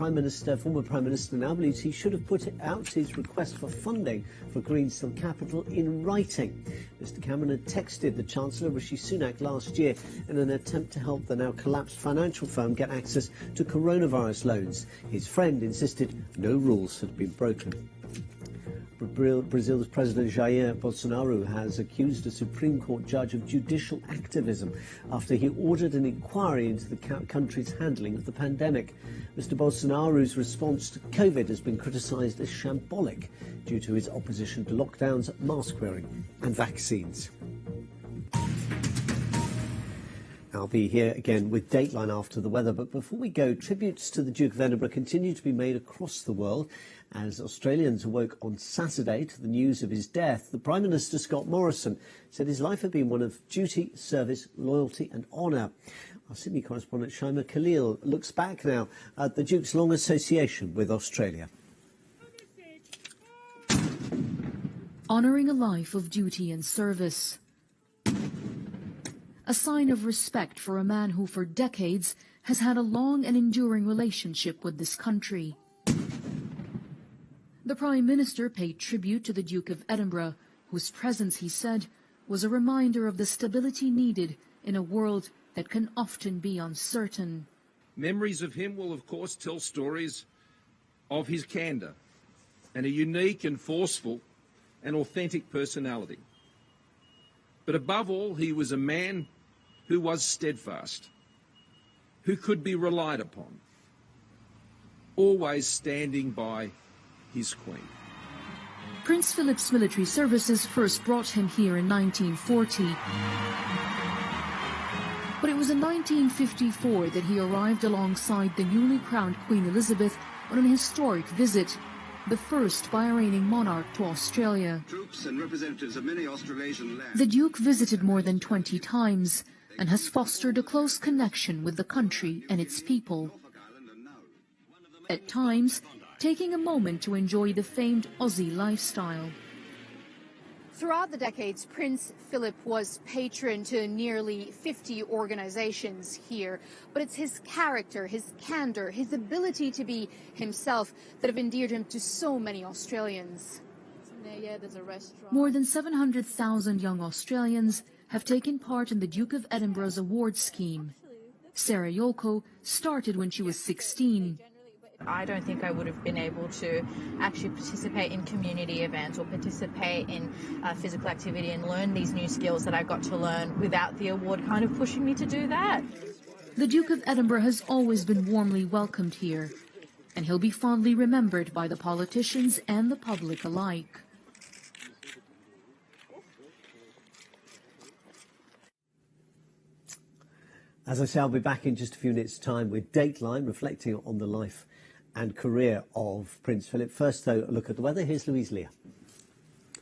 former Prime Minister now believes he should have put out his request for funding for Greensill Capital in writing. Mr Cameron had texted the Chancellor Rishi Sunak last year in an attempt to help the now collapsed financial firm get access to coronavirus loans. His friend insisted no rules had been broken. Brazil's President Jair Bolsonaro has accused a Supreme Court judge of judicial activism after he ordered an inquiry into the country's handling of the pandemic. Mr Bolsonaro's response to COVID has been criticised as shambolic due to his opposition to lockdowns, mask wearing and vaccines. I'll be here again with Dateline after the weather, but before we go, tributes to the Duke of Edinburgh continue to be made across the world. As Australians awoke on Saturday to the news of his death, the Prime Minister, Scott Morrison, said his life had been one of duty, service, loyalty and honour. Our Sydney correspondent Shaima Khalil looks back now at the Duke's long association with Australia. Honouring a life of duty and service. A sign of respect for a man who for decades has had a long and enduring relationship with this country. The Prime Minister paid tribute to the Duke of Edinburgh, whose presence, he said, was a reminder of the stability needed in a world that can often be uncertain. Memories of him will, of course, tell stories of his candour and a unique and forceful and authentic personality. But above all, he was a man who was steadfast, who could be relied upon, always standing by his Queen. Prince Philip's military services first brought him here in 1940. But it was in 1954 that he arrived alongside the newly crowned Queen Elizabeth on an historic visit, the first by a reigning monarch to Australia. Troops and representatives of many Australasian lands. The Duke visited more than 20 times and has fostered a close connection with the country and its people. At times, taking a moment to enjoy the famed Aussie lifestyle. Throughout the decades, Prince Philip was patron to nearly 50 organizations here. But it's his character, his candor, his ability to be himself that have endeared him to so many Australians. Yeah, there's a restaurant. More than 700,000 young Australians have taken part in the Duke of Edinburgh's award scheme. Sarah Yoko started when she was 16. I don't think I would have been able to actually participate in community events or participate in physical activity and learn these new skills that I got to learn without the award kind of pushing me to do that. The Duke of Edinburgh has always been warmly welcomed here, and he'll be fondly remembered by the politicians and the public alike. As I say, I'll be back in just a few minutes' time with Dateline, reflecting on the life and career of Prince Philip. First, though, a look at the weather. Here's Louise Leah.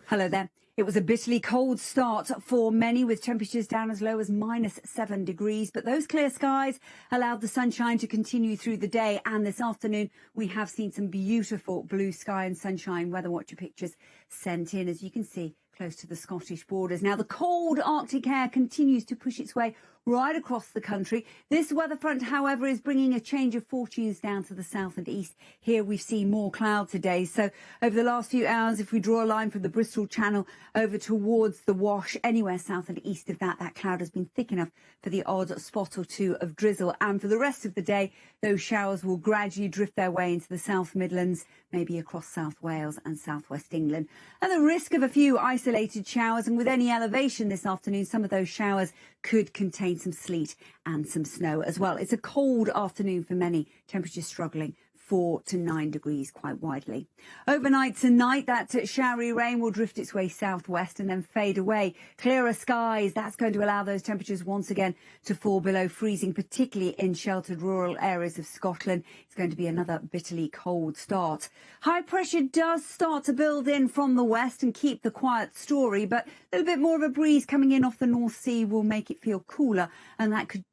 Hello there. It was a bitterly cold start for many, with temperatures down as low as -7 degrees. But those clear skies allowed the sunshine to continue through the day. And this afternoon, we have seen some beautiful blue sky and sunshine weather watcher pictures sent in, as you can see, close to the Scottish borders. Now, the cold Arctic air continues to push its way right across the country. This weather front, however, is bringing a change of fortunes down to the south and east. Here we've seen more cloud today. So over the last few hours, if we draw a line from the Bristol Channel over towards the Wash, anywhere south and east of that, that cloud has been thick enough for the odd spot or two of drizzle. And for the rest of the day, those showers will gradually drift their way into the South Midlands, maybe across South Wales and South West England. And the risk of a few isolated showers, and with any elevation this afternoon, some of those showers could contain some sleet and some snow as well. It's a cold afternoon for many, temperatures struggling 4 to 9 degrees quite widely. Overnight tonight, that showery rain will drift its way southwest and then fade away. Clearer skies, that's going to allow those temperatures once again to fall below freezing, particularly in sheltered rural areas of Scotland. It's going to be another bitterly cold start. High pressure does start to build in from the west and keep the quiet story, but a little bit more of a breeze coming in off the North Sea will make it feel cooler, and that could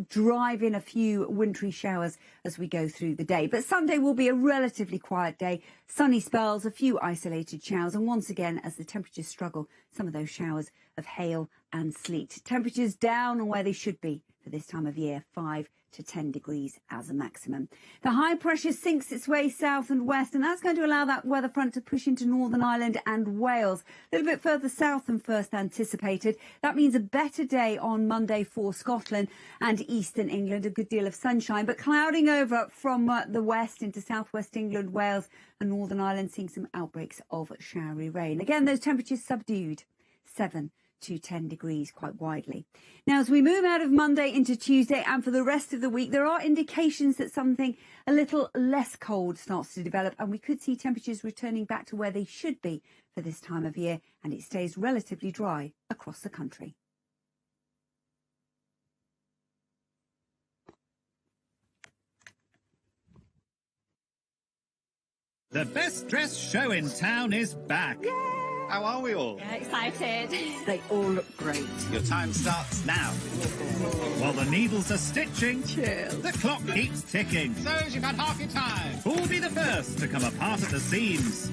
drive in a few wintry showers as we go through the day. But Sunday will be a relatively quiet day. Sunny spells, a few isolated showers, and once again, as the temperatures struggle, some of those showers of hail and sleet. Temperatures down on where they should be for this time of year, 5 to 10 degrees as a maximum. The high pressure sinks its way south and west, and that's going to allow that weather front to push into Northern Ireland and Wales, a little bit further south than first anticipated. That means a better day on Monday for Scotland and eastern England, a good deal of sunshine, but clouding over from the west into southwest England, Wales and Northern Ireland, seeing some outbreaks of showery rain. Again, those temperatures subdued, 7 to 10 degrees quite widely. Now, as we move out of Monday into Tuesday and for the rest of the week, there are indications that something a little less cold starts to develop, and we could see temperatures returning back to where they should be for this time of year, and it stays relatively dry across the country. The best dress show in town is back. How are we all? Yeah, excited. They all look great. Your time starts now. While the needles are stitching, the clock keeps ticking. So you've had half your time. Who'll be the first to come apart at the seams?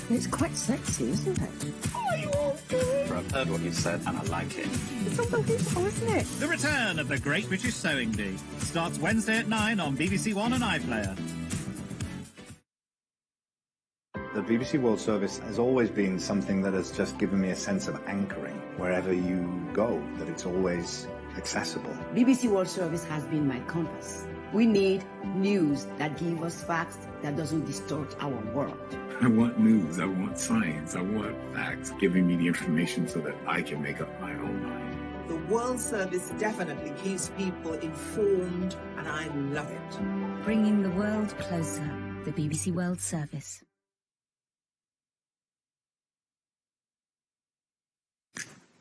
It's quite sexy, isn't it? Oh, you all good? I've heard what you've said, and I like it. It's unbelievable, isn't it? The return of the Great British Sewing Bee starts Wednesday at 9 on BBC One and iPlayer. The BBC World Service has always been something that has just given me a sense of anchoring wherever you go, that it's always accessible. BBC World Service has been my compass. We need news that give us facts that doesn't distort our world. I want news, I want science, I want facts, giving me the information so that I can make up my own mind. The World Service definitely keeps people informed, and I love it. Bringing the world closer, the BBC World Service.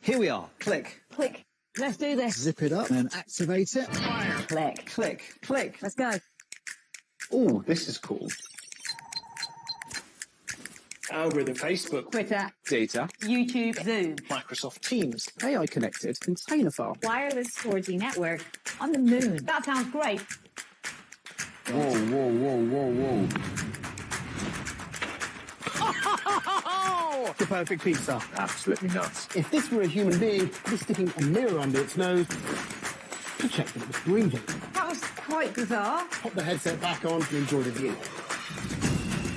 Here we are. Click. Click. Let's do this. Zip it up and activate it. Fire. Click. Click. Click. Let's go. Oh, this is cool. Algorithm, Facebook, Twitter, Data, YouTube, Zoom, Microsoft Teams, AI connected, container file. wireless 4G network on the moon. That sounds great. Whoa, whoa, whoa, whoa, whoa. The perfect pizza. absolutely nuts. If this were a human being, I'd be sticking a mirror under its nose to check that it was breathing. That was quite bizarre. Pop the headset back on and enjoy the view.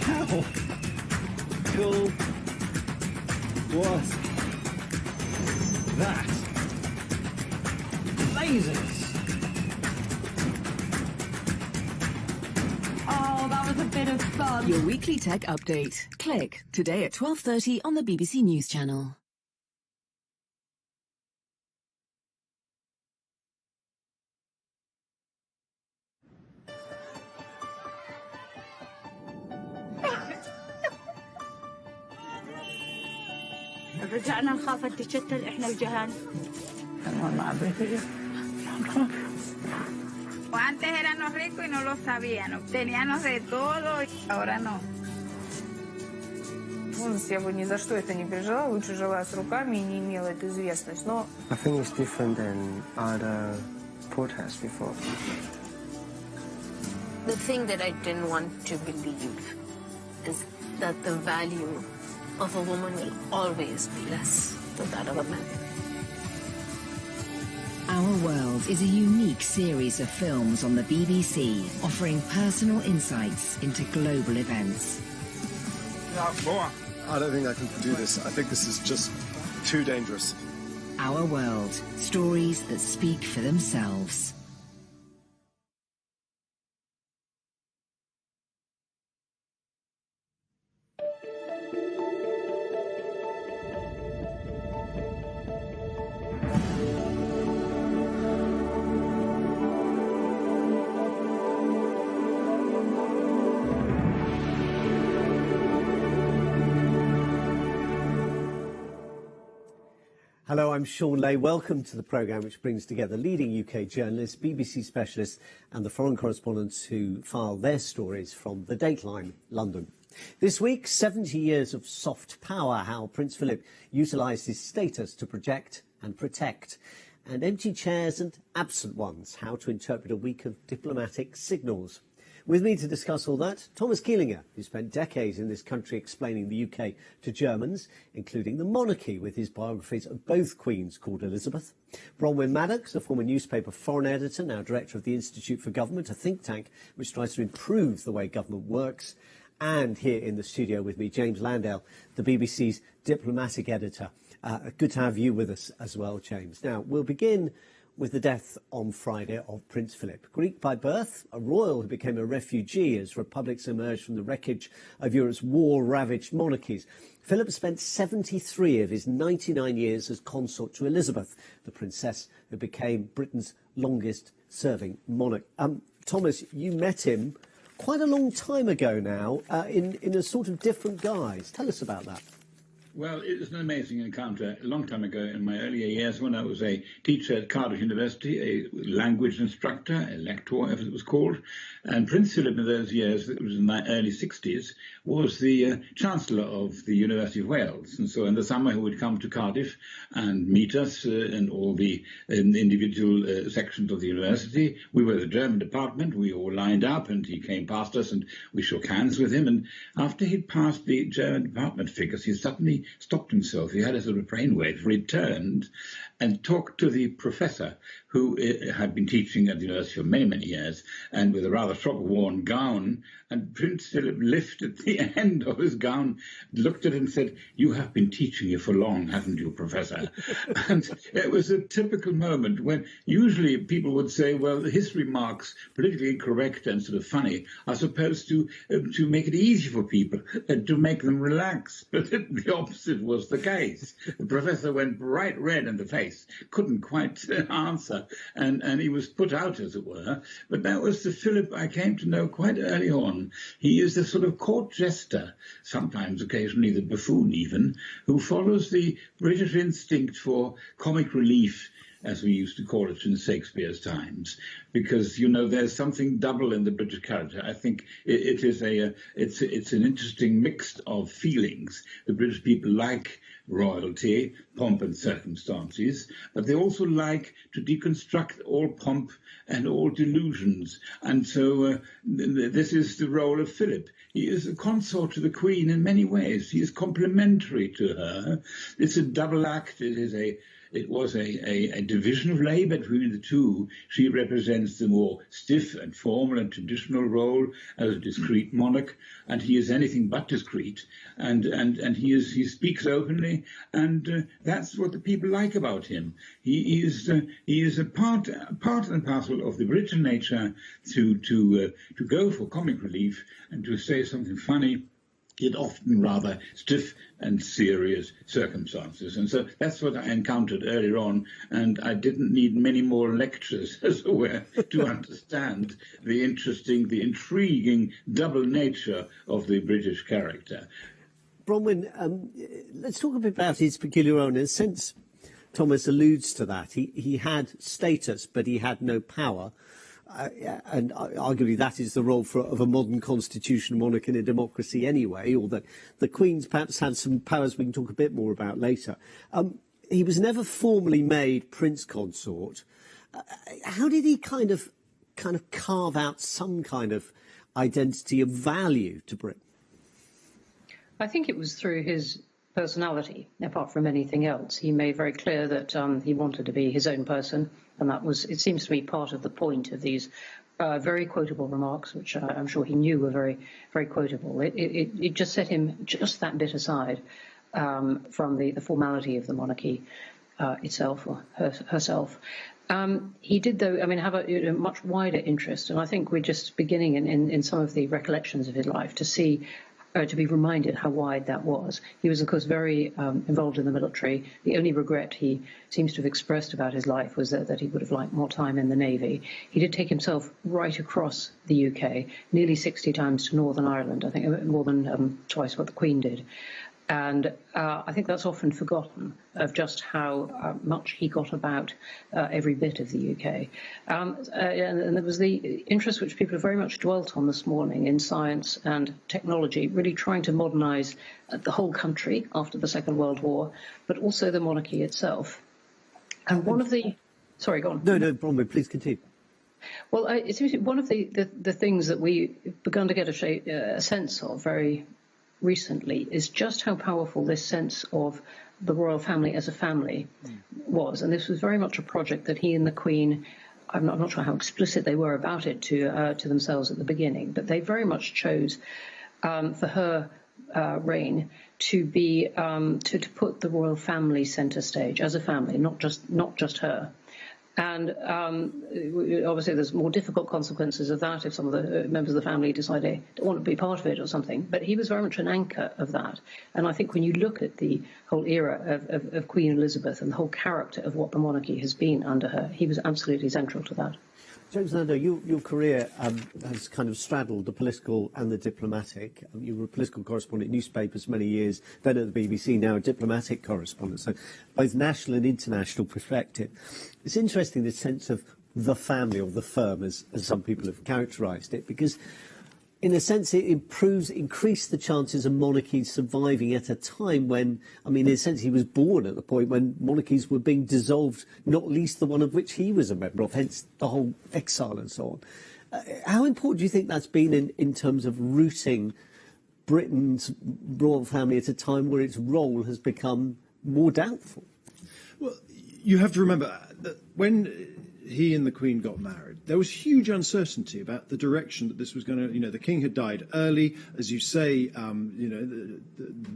How cool was that? Lasers. Oh, that was a bit of fun. Your weekly tech update. Click. Today at 12:30 on the BBC News Channel. رجعنا نخاف تشتت احنا الجهال. Antes éramos ricos y no lo sabíamos. Teníamos de todo y ahora no. Я бы ни за что это не пережила, лучше жила с руками и не имела эту известность. Но I think it's different than other protests before. The thing that I didn't want to believe is that the value of a woman will always be less than that of a man. Our World is a unique series of films on the BBC, offering personal insights into global events. I don't think I can do this. I think this is just too dangerous. Our World, stories that speak for themselves. Hello, I'm Sean Lay. Welcome to the programme which brings together leading UK journalists, BBC specialists and the foreign correspondents who file their stories from the Dateline, London. This week, 70 years of soft power, how Prince Philip utilised his status to project and protect, and empty chairs and absent ones, how to interpret a week of diplomatic signals. With me to discuss all that, Thomas Keelinger, who spent decades in this country explaining the UK to Germans, including the monarchy, with his biographies of both queens called Elizabeth. Bronwyn Maddox, a former newspaper foreign editor, now director of the Institute for Government, a think tank which tries to improve the way government works. And here in the studio with me, James Landale, the BBC's diplomatic editor. Good to have you with us as well, James. Now, we'll begin with the death on Friday of Prince Philip. Greek by birth, a royal who became a refugee as republics emerged from the wreckage of Europe's war-ravaged monarchies. Philip spent 73 of his 99 years as consort to Elizabeth, the princess who became Britain's longest-serving monarch. Thomas, you met him quite a long time ago now, in a sort of different guise. Tell us about that. Well, it was an amazing encounter a long time ago in my earlier years when I was a teacher at Cardiff University, a language instructor, a lector, as it was called. And Prince Philip in those years, it was in the early 60s, was the Chancellor of the University of Wales. And so in the summer he would come to Cardiff and meet us in all the individual sections of the university. We were the German department. We all lined up and he came past us and we shook hands with him. And after he'd passed the German department figures, he suddenly stopped himself. He had a sort of brainwave, returned and talked to the professor who had been teaching at the university for many, many years, and with a rather frock-worn gown. And Prince Philip lifted the end of his gown, looked at him and said, "You have been teaching here for long, haven't you, Professor?" And it was a typical moment when usually people would say, well, his remarks, politically incorrect and sort of funny, are supposed to make it easy for people, to make them relax. But the opposite was the case. The professor went bright red in the face, couldn't quite answer, and he was put out, as it were. But that was the Philip I came to know quite early on. He is the sort of court jester, sometimes occasionally the buffoon even, who follows the British instinct for comic relief, as we used to call it in Shakespeare's times, because, you know, there's something double in the British character. I think it's an interesting mix of feelings. The British people like royalty, pomp and circumstances, but they also like to deconstruct all pomp and all delusions. And so this is the role of Philip. He is a consort to the Queen in many ways. He is complementary to her. It's a double act. It was a division of labour between the two. She represents the more stiff and formal and traditional role as a discreet monarch, and he is anything but discreet. And he speaks openly, and that's what the people like about him. He is a part and parcel of the British nature to go for comic relief and to say something funny, yet often rather stiff and serious circumstances. And so that's what I encountered earlier on, and I didn't need many more lectures, as it were, to understand the intriguing double nature of the British character. Bronwyn, let's talk a bit about his peculiar role. In a sense, Thomas alludes to that. He had status, but he had no power. And arguably that is the role of a modern constitutional monarch in a democracy anyway, or that the Queen's perhaps had some powers we can talk a bit more about later. He was never formally made Prince Consort. How did he kind of carve out some kind of identity of value to Britain? I think it was through his personality, apart from anything else. He made very clear that he wanted to be his own person, and that was, it seems to me, part of the point of these very quotable remarks, which I'm sure he knew were very, very quotable. It just set him just that bit aside from the formality of the monarchy itself, or herself. He did, though, have a much wider interest, and I think we're just beginning in some of the recollections of his life to see, to be reminded how wide that was. He was, of course, very involved in the military. The only regret he seems to have expressed about his life was that he would have liked more time in the Navy. He did take himself right across the UK, nearly 60 times to Northern Ireland, I think more than twice what the Queen did. And I think that's often forgotten, of just how much he got about every bit of the UK. And there was the interest which people have very much dwelt on this morning in science and technology, really trying to modernise the whole country after the Second World War, but also the monarchy itself. And one of the... Sorry, go on. No problem. Please continue. Well, it seems one of the things that we've begun to get a sense of very recently is just how powerful this sense of the royal family as a family was. And this was very much a project that he and the Queen, I'm not sure how explicit they were about it to themselves at the beginning, but they very much chose for her reign to be to put the royal family centre stage as a family, not just her. And obviously there's more difficult consequences of that if some of the members of the family decide they don't want to be part of it or something. But he was very much an anchor of that. And I think when you look at the whole era of Queen Elizabeth and the whole character of what the monarchy has been under her, he was absolutely central to that. James Landau, your career has kind of straddled the political and the diplomatic. You were a political correspondent in newspapers for many years, then at the BBC, now a diplomatic correspondent, so both national and international perspective. It's interesting, this sense of the family, or the firm, as some people have characterised it, because in a sense it increased the chances of monarchies surviving at a time when, in a sense, he was born at the point when monarchies were being dissolved, not least the one of which he was a member of, hence the whole exile and so on. How important do you think that's been in terms of rooting Britain's royal family at a time where its role has become more doubtful? Well, you have to remember that when he and the Queen got married, there was huge uncertainty about the direction that this was going to. You know, the King had died early, as you say. You know,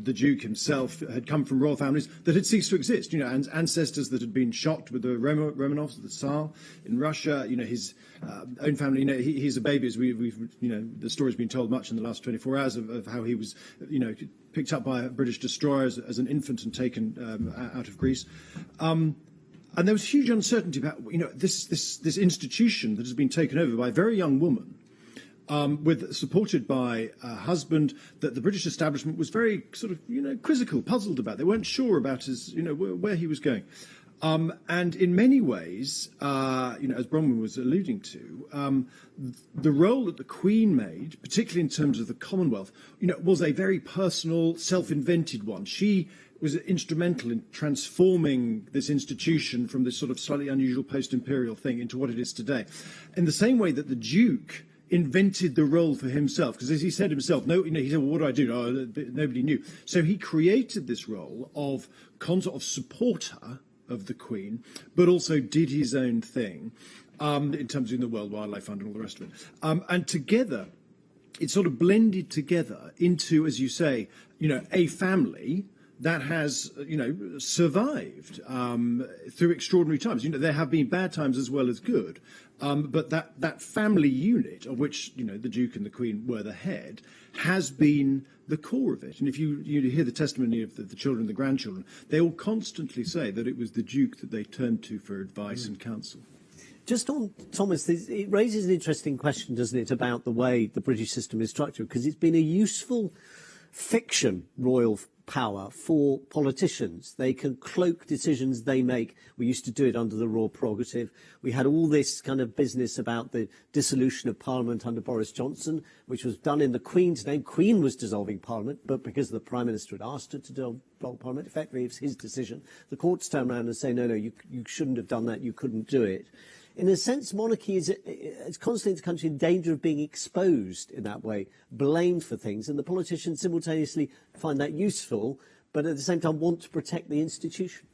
the Duke himself had come from royal families that had ceased to exist. You know, and ancestors that had been shocked with the Romanovs, the Tsar in Russia. You know, his own family. You know, he's a baby, as we've. You know, the story's been told much in the last 24 hours of how he was. You know, picked up by a British destroyer as an infant and taken out of Greece. And there was huge uncertainty about, you know, this institution that has been taken over by a very young woman, supported by a husband that the British establishment was very sort of, you know, quizzical, puzzled about. They weren't sure about his, you know, where he was going. And in many ways, you know, as Bronwyn was alluding to, the role that the Queen made, particularly in terms of the Commonwealth, you know, was a very personal, self-invented one. She was instrumental in transforming this institution from this sort of slightly unusual post-imperial thing into what it is today. In the same way that the Duke invented the role for himself, because as he said himself, no, you know, he said, well, what do I do? Oh, nobody knew. So he created this role of consort, of supporter of the Queen, but also did his own thing in terms of the World Wildlife Fund and all the rest of it. And together, it sort of blended together into, as you say, you know, a family that has, you know, survived through extraordinary times. You know, there have been bad times as well as good, but that family unit, of which, you know, the Duke and the Queen were the head, has been the core of it. And if you hear the testimony of the children and the grandchildren, they all constantly say that it was the Duke that they turned to for advice and counsel. Just on Thomas, it raises an interesting question, doesn't it, about the way the British system is structured, because it's been a useful fiction, royal power, for politicians. They can cloak decisions they make. We used to do it under the royal prerogative. We had all this kind of business about the dissolution of Parliament under Boris Johnson, which was done in the Queen's name. Queen was dissolving Parliament, but because the Prime Minister had asked her to dissolve Parliament, effectively it's his decision. The courts turn around and say, no, you shouldn't have done that, you couldn't do it. In a sense, monarchy is constantly in the country in danger of being exposed in that way, blamed for things, and the politicians simultaneously find that useful, but at the same time want to protect the institution.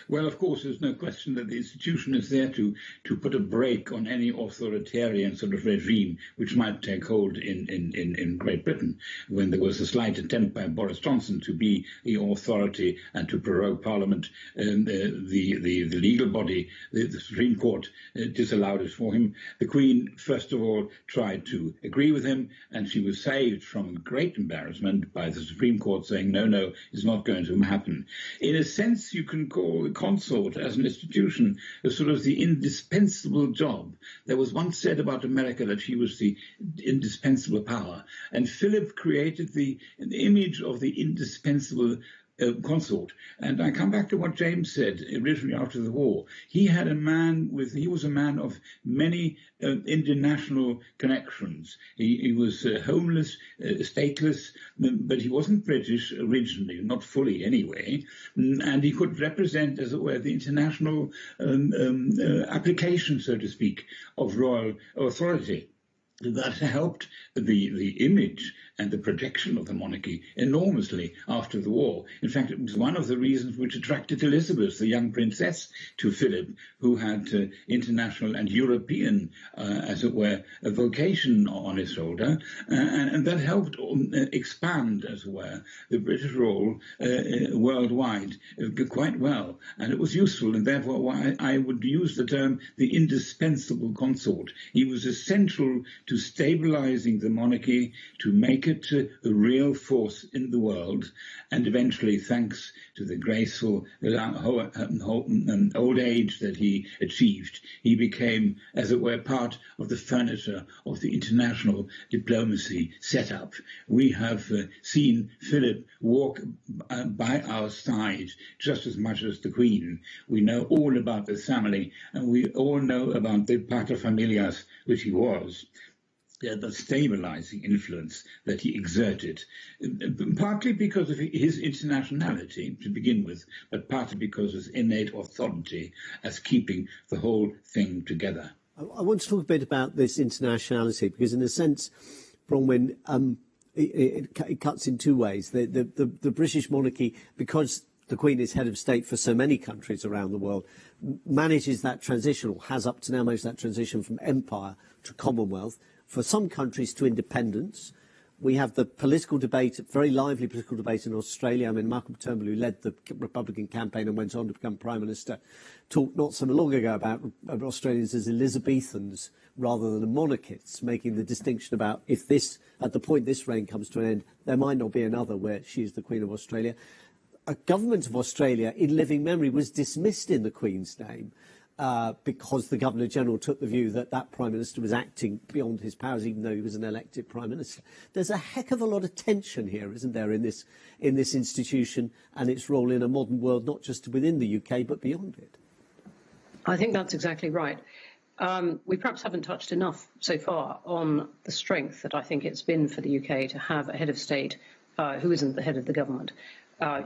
Well, of course, there's no question that the institution is there to put a brake on any authoritarian sort of regime which might take hold in Great Britain. When there was a slight attempt by Boris Johnson to be the authority and to prorogue Parliament, the legal body, the Supreme Court, disallowed it for him. The Queen, first of all, tried to agree with him, and she was saved from great embarrassment by the Supreme Court saying, no, it's not going to happen. In a sense, you can call the consort as an institution as sort of the indispensable job. There was once said about America that she was the indispensable power, and Philip created the image of the indispensable consort. And I come back to what James said originally after the war. He was a man of many international connections. He was homeless, stateless, but he wasn't British originally, not fully anyway. And he could represent, as it were, the international application, so to speak, of royal authority. That helped the image and the projection of the monarchy enormously after the war. In fact, it was one of the reasons which attracted Elizabeth, the young princess, to Philip, who had international and European, as it were, a vocation on his shoulder. And that helped expand, as it were, the British role worldwide quite well. And it was useful, and therefore why I would use the term the indispensable consort. He was essential to stabilizing the monarchy, to make it a real force in the world, and eventually, thanks to the graceful old age that he achieved, he became, as it were, part of the furniture of the international diplomacy setup. We have seen Philip walk by our side just as much as the Queen. We know all about the family, and we all know about the paterfamilias, which he was. The stabilizing influence that he exerted, partly because of his internationality to begin with, but partly because of his innate authority as keeping the whole thing together. I want to talk a bit about this internationality, because in a sense, Bronwyn, it cuts in two ways. The British monarchy, because the Queen is head of state for so many countries around the world, manages that transition, or has up to now managed that transition from empire to Commonwealth, for some countries to independence. We have the political debate, very lively political debate in Australia. I mean, Malcolm Turnbull, who led the Republican campaign and went on to become Prime Minister, talked not so long ago about Australians as Elizabethans rather than monarchists, making the distinction about if this, at the point this reign comes to an end, there might not be another where she's the Queen of Australia. A government of Australia, in living memory, was dismissed in the Queen's name because the Governor-General took the view that that Prime Minister was acting beyond his powers, even though he was an elected Prime Minister. There's a heck of a lot of tension here, isn't there, in this institution and its role in a modern world, not just within the UK, but beyond it? I think that's exactly right. We perhaps haven't touched enough so far on the strength that I think it's been for the UK to have a head of state who isn't the head of the government.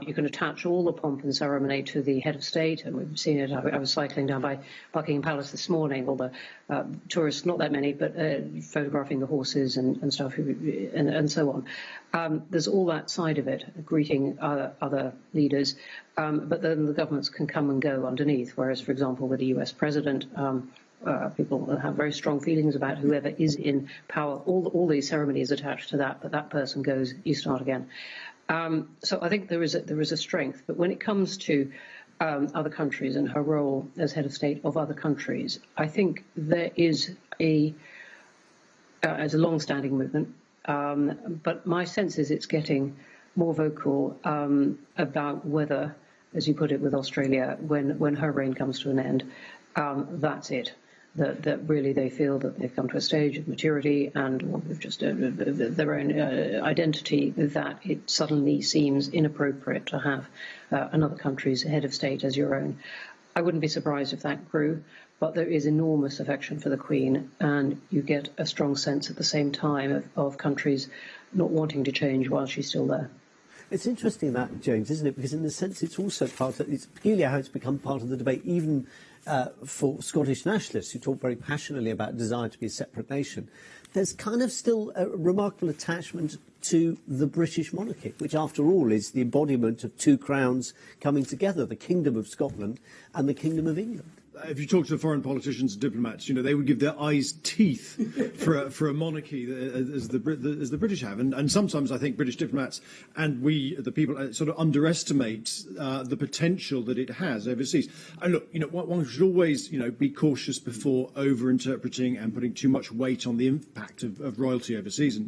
You can attach all the pomp and ceremony to the head of state, and we've seen it. I was cycling down by Buckingham Palace this morning, all the tourists, not that many, but photographing the horses and stuff, and so on. There's all that side of it, greeting other leaders, but then the governments can come and go underneath, whereas, for example, with the US president, people have very strong feelings about whoever is in power. All these ceremonies attached to that, but that person goes, you start again. So I think there is a strength, but when it comes to other countries and her role as head of state of other countries, I think there is as a long-standing movement, but my sense is it's getting more vocal about whether, as you put it with Australia, when her reign comes to an end, that's it. That really they feel that they've come to a stage of maturity and with just their own identity, that it suddenly seems inappropriate to have another country's head of state as your own. I wouldn't be surprised if that grew, but there is enormous affection for the Queen, and you get a strong sense at the same time of countries not wanting to change while she's still there. It's interesting that, James, isn't it? Because in a sense it's also it's peculiar how it's become part of the debate, even for Scottish nationalists who talk very passionately about a desire to be a separate nation. There's kind of still a remarkable attachment to the British monarchy, which after all is the embodiment of two crowns coming together, the Kingdom of Scotland and the Kingdom of England. If you talk to foreign politicians and diplomats, they would give their eyes teeth for a monarchy as the British have, and sometimes I think British diplomats and we, the people, sort of underestimate the potential that it has overseas. And look, one should always, be cautious before over-interpreting and putting too much weight on the impact of royalty overseas.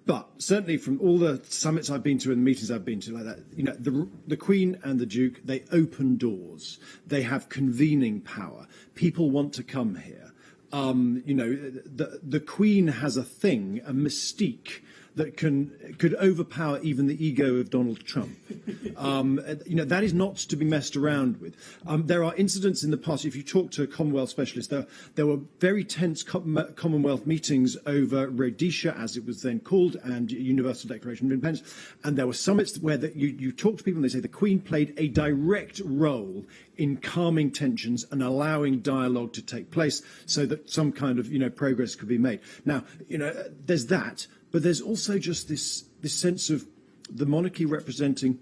But certainly from all the summits I've been to and meetings I've been to like that, the Queen and the Duke, they open doors. They have convening power. People want to come here. The Queen has a thing, a mystique that could overpower even the ego of Donald Trump. That is not to be messed around with. There are incidents in the past. If you talk to Commonwealth specialists, there were very tense Commonwealth meetings over Rhodesia, as it was then called, and Universal Declaration of Independence. And there were summits where you talk to people and they say the Queen played a direct role in calming tensions and allowing dialogue to take place so that some kind of progress could be made. Now, there's that. But there's also just this sense of the monarchy representing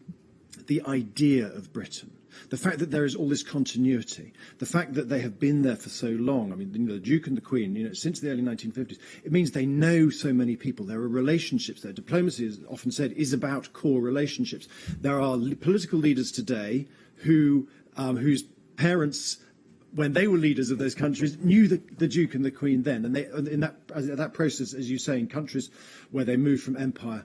the idea of Britain, the fact that there is all this continuity, the fact that they have been there for so long. I mean, the Duke and the Queen, since the early 1950s, it means they know so many people. There are relationships there. Diplomacy, as often said, is about core relationships. There are political leaders today whose parents, when they were leaders of those countries, knew the Duke and the Queen then. And in that process, as you say, in countries where they moved from empire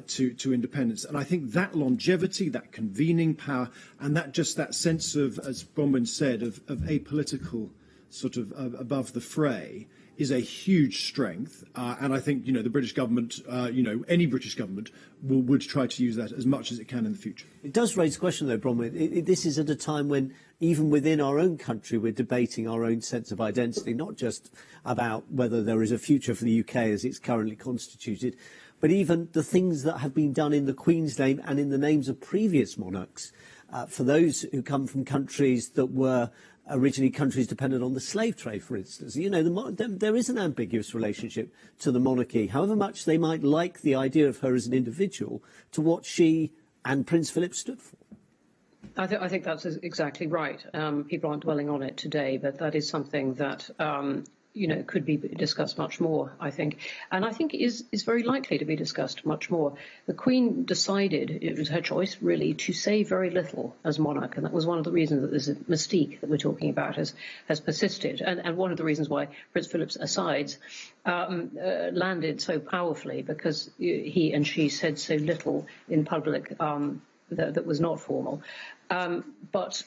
to independence. And I think that longevity, that convening power, and that sense of, as Bronwyn said, of apolitical sort of above the fray is a huge strength. And I think, the British government, any British government would try to use that as much as it can in the future. It does raise a question, though, Bronwyn. This is at a time when, even within our own country, we're debating our own sense of identity, not just about whether there is a future for the UK as it's currently constituted, but even the things that have been done in the Queen's name and in the names of previous monarchs. For those who come from countries that were originally countries dependent on the slave trade, for instance. There is an ambiguous relationship to the monarchy, however much they might like the idea of her as an individual, to what she and Prince Philip stood for. I think that's exactly right. People aren't dwelling on it today, but that is something that could be discussed much more, I think. And I think is very likely to be discussed much more. The Queen decided, it was her choice, really, to say very little as monarch. And that was one of the reasons that this mystique that we're talking about has persisted. And one of the reasons why Prince Philip's asides landed so powerfully, because he and she said so little in public that was not formal. But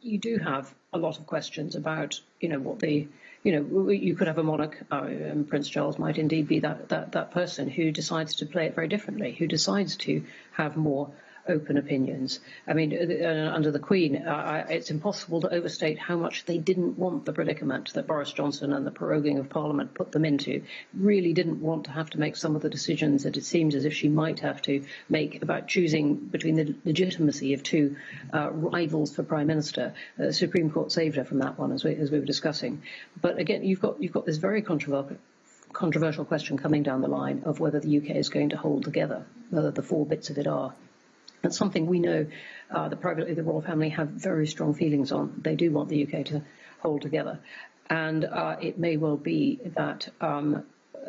you do have a lot of questions about, what the... you could have a monarch, and Prince Charles might indeed be that person who decides to play it very differently, who decides to have more open opinions. I mean, under the Queen, it's impossible to overstate how much they didn't want the predicament that Boris Johnson and the proroguing of Parliament put them into. Really didn't want to have to make some of the decisions that it seems as if she might have to make about choosing between the legitimacy of two rivals for Prime Minister. The Supreme Court saved her from that one, as we were discussing. But again, you've got this very controversial question coming down the line of whether the UK is going to hold together, whether the four bits of it are. That's something we know the royal family have very strong feelings on. They do want the UK to hold together. And it may well be that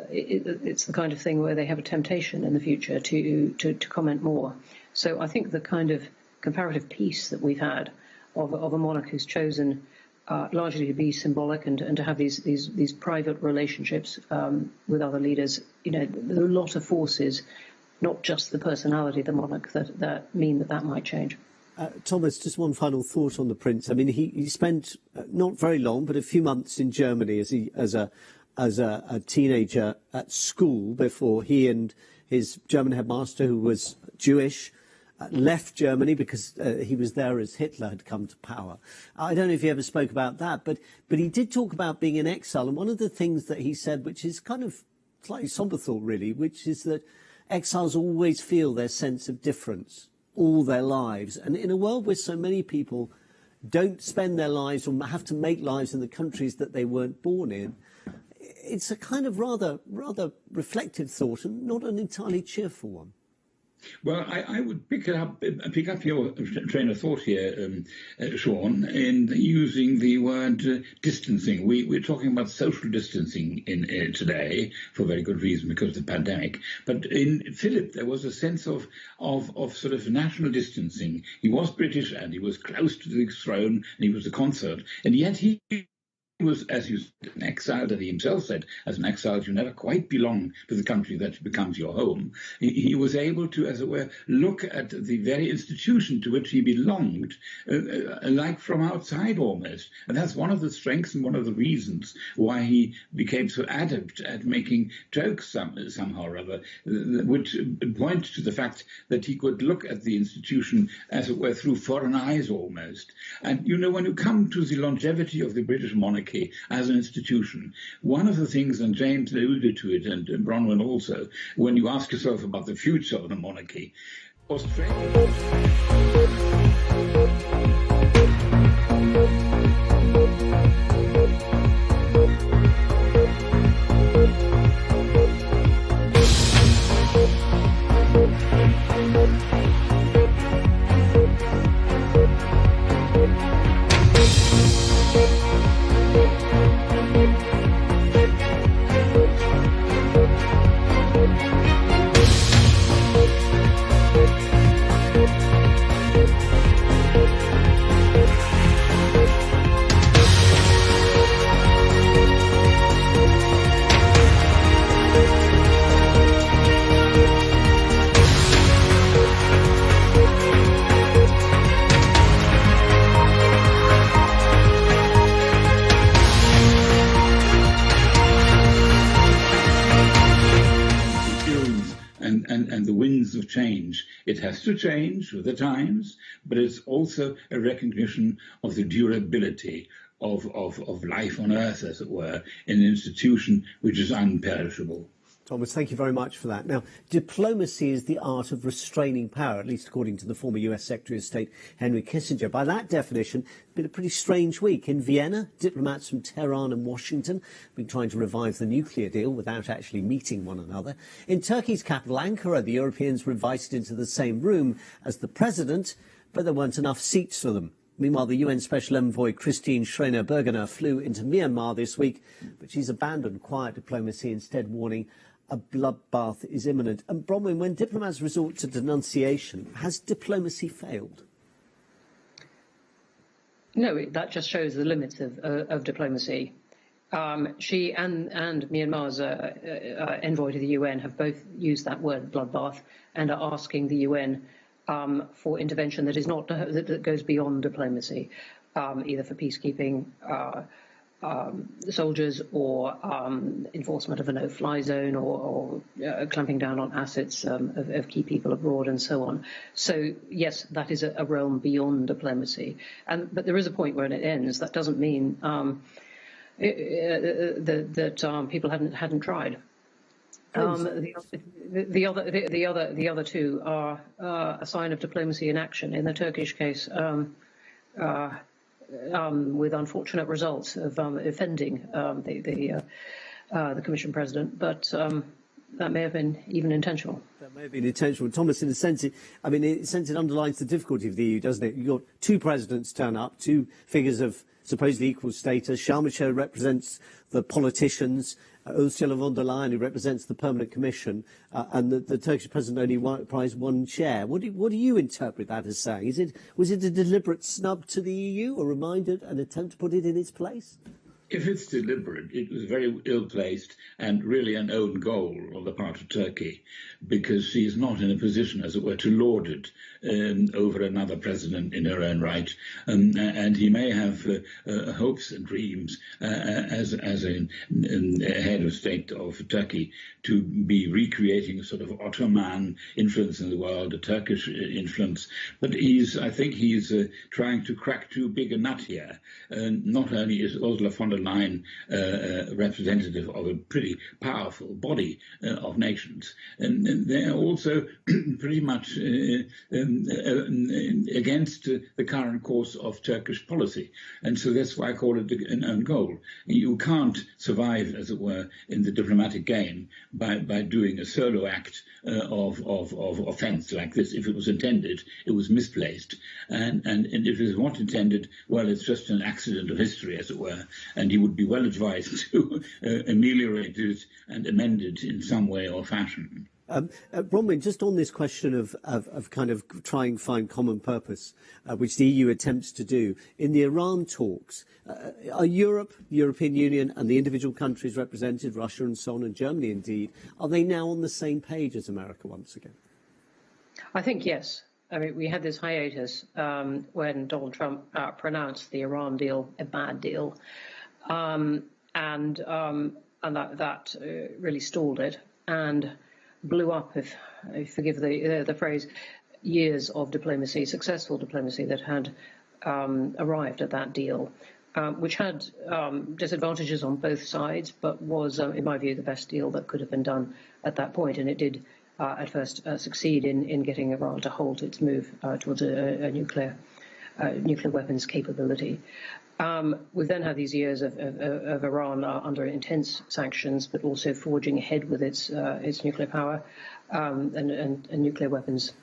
it's the kind of thing where they have a temptation in the future to comment more. So I think the kind of comparative peace that we've had of a monarch who's chosen largely to be symbolic and to have these private relationships with other leaders, there are a lot of forces, not just the personality of the monarch, that mean that might change. Thomas, just one final thought on the Prince. I mean, he spent not very long, but a few months in Germany as a teenager at school before he and his German headmaster, who was Jewish, left Germany because he was there as Hitler had come to power. I don't know if he ever spoke about that, but he did talk about being in exile. And one of the things that he said, which is kind of slightly somber thought, really, which is that exiles always feel their sense of difference all their lives. And in a world where so many people don't spend their lives or have to make lives in the countries that they weren't born in, it's a kind of rather reflective thought and not an entirely cheerful one. Well, I would pick up your train of thought here, Sean, in using the word distancing. We're talking about social distancing in today for very good reason, because of the pandemic. But in Philip, there was a sense of sort of national distancing. He was British and he was close to the throne and he was a consort, and yet he was, as you said, an exile, that he himself said, as an exile, you never quite belong to the country that becomes your home. He was able to, as it were, look at the very institution to which he belonged, like from outside almost. And that's one of the strengths and one of the reasons why he became so adept at making jokes somehow or other, which point to the fact that he could look at the institution, as it were, through foreign eyes almost. And, when you come to the longevity of the British monarchy as an institution, one of the things, and James alluded to it, and Bronwyn also, when you ask yourself about the future of the monarchy, Australia... And the winds of change. It has to change with the times, but it's also a recognition of the durability of life on Earth, as it were, in an institution which is unperishable. Thomas, thank you very much for that. Now, diplomacy is the art of restraining power, at least according to the former US Secretary of State Henry Kissinger. By that definition, it's been a pretty strange week. In Vienna, diplomats from Tehran and Washington have been trying to revive the nuclear deal without actually meeting one another. In Turkey's capital, Ankara, the Europeans were invited into the same room as the president, but there weren't enough seats for them. Meanwhile, the UN Special Envoy Christine Schreiner-Bergener flew into Myanmar this week, but she's abandoned quiet diplomacy, instead warning a bloodbath is imminent. And Bronwyn, when diplomats resort to denunciation, has diplomacy failed? No, that just shows the limits of diplomacy. She and Myanmar's envoy to the UN have both used that word, bloodbath, and are asking the UN for intervention that is not that goes beyond diplomacy, either for peacekeeping soldiers or enforcement of a no-fly zone or clamping down on assets of key people abroad and so on. So yes, that is a realm beyond diplomacy. But there is a point where it ends. That doesn't mean that people hadn't tried. The other two are a sign of diplomacy in action. In the Turkish case, with unfortunate results of offending the Commission President, but that may have been even intentional. That may have been intentional. Thomas, in a sense, it underlines the difficulty of the EU, doesn't it? You've got two presidents turn up, two figures of supposedly equal status. Charles Michel represents the politicians, Ursula von der Leyen, who represents the Permanent Commission, and the Turkish president only prized one chair. What do you interpret that as saying? Was it a deliberate snub to the EU, a reminder, an attempt to put it in its place? If it's deliberate, it was very ill-placed and really an own goal on the part of Turkey, because she is not in a position, as it were, to lord it over another president in her own right. And he may have hopes and dreams as a head of state of Turkey to be recreating a sort of Ottoman influence in the world, a Turkish influence. But I think he's trying to crack too big a nut here. Not only is Ursula von der Leyen representative of a pretty powerful body of nations, and they're also pretty much against the current course of Turkish policy. And so that's why I call it an own goal. You can't survive, as it were, in the diplomatic game by doing a solo act of offence like this. If it was intended, it was misplaced. And if it was not intended, well, it's just an accident of history, as it were. And he would be well advised to ameliorate it and amend it in some way or fashion. Bronwyn, just on this question of kind of trying to find common purpose, which the EU attempts to do, in the Iran talks, are Europe, the European Union and the individual countries represented, Russia and so on, and Germany indeed, are they now on the same page as America once again? I think yes. I mean, we had this hiatus when Donald Trump pronounced the Iran deal a bad deal, and that really stalled it and blew up, if you forgive the phrase, years of diplomacy, successful diplomacy that had arrived at that deal, which had disadvantages on both sides, but was, in my view, the best deal that could have been done at that point. And it did, at first, succeed in getting Iran to halt its move towards a nuclear weapons capability. We've then had these years of Iran under intense sanctions, but also forging ahead with its nuclear power and nuclear weapons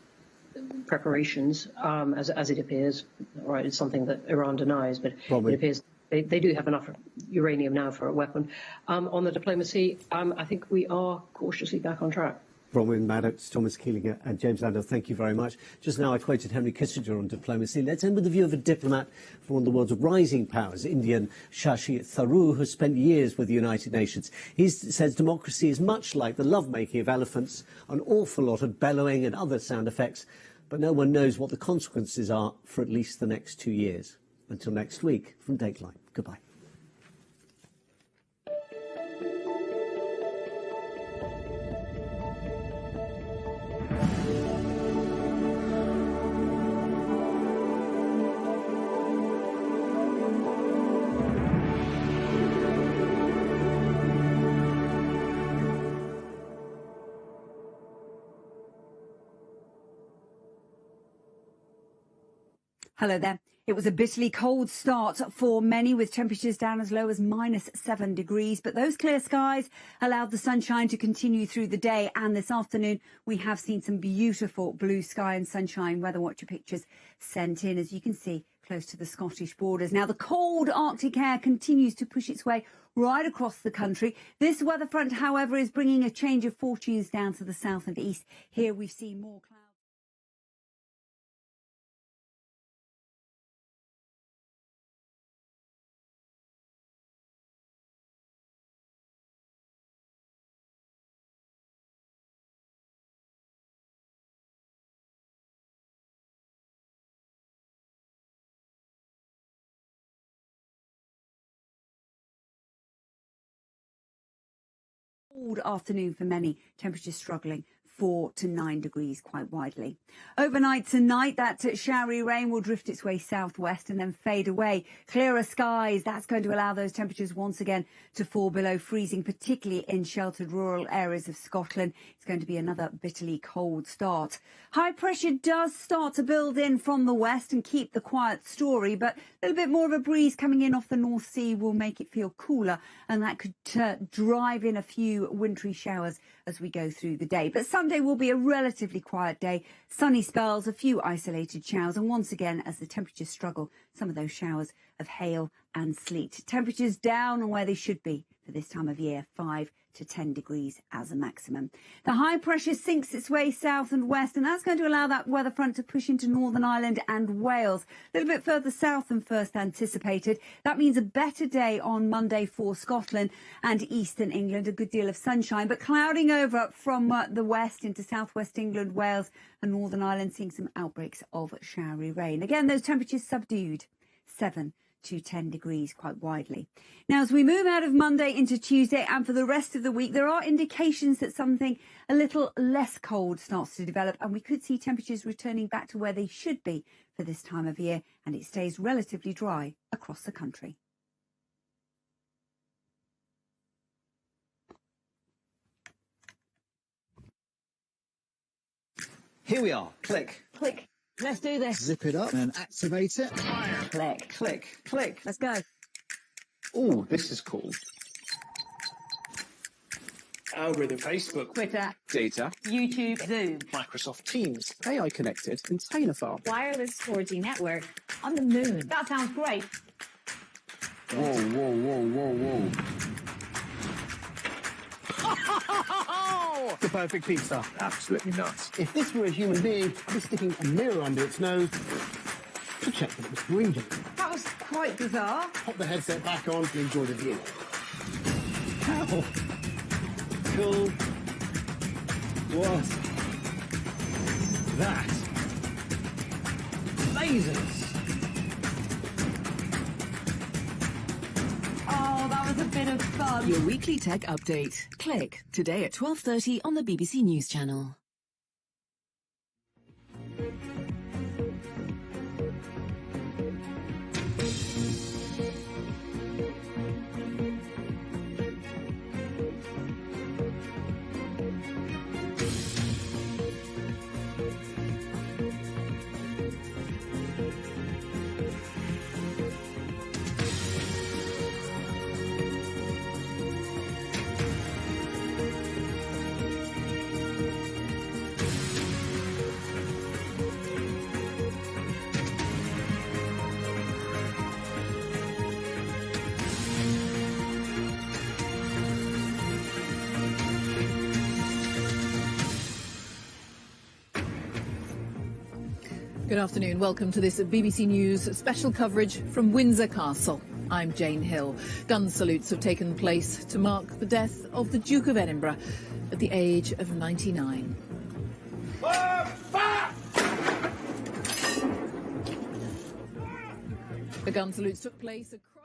preparations, as it appears. Right, it's something that Iran denies, but it appears they do have enough uranium now for a weapon. On the diplomacy, I think we are cautiously back on track. Bronwyn Maddox, Thomas Keeling and James Landau, thank you very much. Just now I quoted Henry Kissinger on diplomacy. Let's end with the view of a diplomat from one of the world's rising powers, Indian Shashi Tharoor, who has spent years with the United Nations. He says democracy is much like the lovemaking of elephants, an awful lot of bellowing and other sound effects, but no one knows what the consequences are for at least the next 2 years. Until next week, from Dateline, goodbye. Hello there. It was a bitterly cold start for many, with temperatures down as low as -7 degrees. But those clear skies allowed the sunshine to continue through the day. And this afternoon, we have seen some beautiful blue sky and sunshine weather watcher pictures sent in, as you can see, close to the Scottish borders. Now, the cold Arctic air continues to push its way right across the country. This weather front, however, is bringing a change of fortunes down to the south and east. Here we've seen more clouds. Cold afternoon for many, temperatures struggling 4 to 9 degrees quite widely. Overnight tonight, that showery rain will drift its way southwest and then fade away. Clearer skies, that's going to allow those temperatures once again to fall below freezing, particularly in sheltered rural areas of Scotland. It's going to be another bitterly cold start. High pressure does start to build in from the west and keep the quiet story, but a little bit more of a breeze coming in off the North Sea will make it feel cooler, and that could drive in a few wintry showers as we go through the day. But Sunday will be a relatively quiet day. Sunny spells, a few isolated showers, and once again, as the temperatures struggle, some of those showers of hail and sleet. Temperatures down on where they should be for this time of year, 5 to 10 degrees as a maximum. The high pressure sinks its way south and west, and that's going to allow that weather front to push into Northern Ireland and Wales, a little bit further south than first anticipated. That means a better day on Monday for Scotland and eastern England, a good deal of sunshine, but clouding over from the west into southwest England, Wales and Northern Ireland, seeing some outbreaks of showery rain. Again, those temperatures subdued, 7 to 10 degrees quite widely. Now, as we move out of Monday into Tuesday and for the rest of the week, there are indications that something a little less cold starts to develop, and we could see temperatures returning back to where they should be for this time of year, and it stays relatively dry across the country. Here we are. Click. Click. Let's do this. Zip it up and activate it. Click. Click. Click. Let's go. Oh, this is cool. Algorithm, Facebook, Twitter, Data, YouTube, Zoom, Microsoft Teams, AI connected, container farm. wireless 4G network on the moon. That sounds great. Whoa, whoa, whoa, whoa, whoa. The perfect pizza. absolutely nuts. If this were a human being, I'd be sticking a mirror under its nose to check that it was breathing. That was quite bizarre. Pop the headset back on and enjoy the view. How cool was that? Lasers. Oh, that was a bit of fun. Your weekly tech update. Click today at 12:30 on the BBC News Channel. Good afternoon. Welcome to this BBC News special coverage from Windsor Castle. I'm Jane Hill. Gun salutes have taken place to mark the death of the Duke of Edinburgh at the age of 99. The gun salutes took place across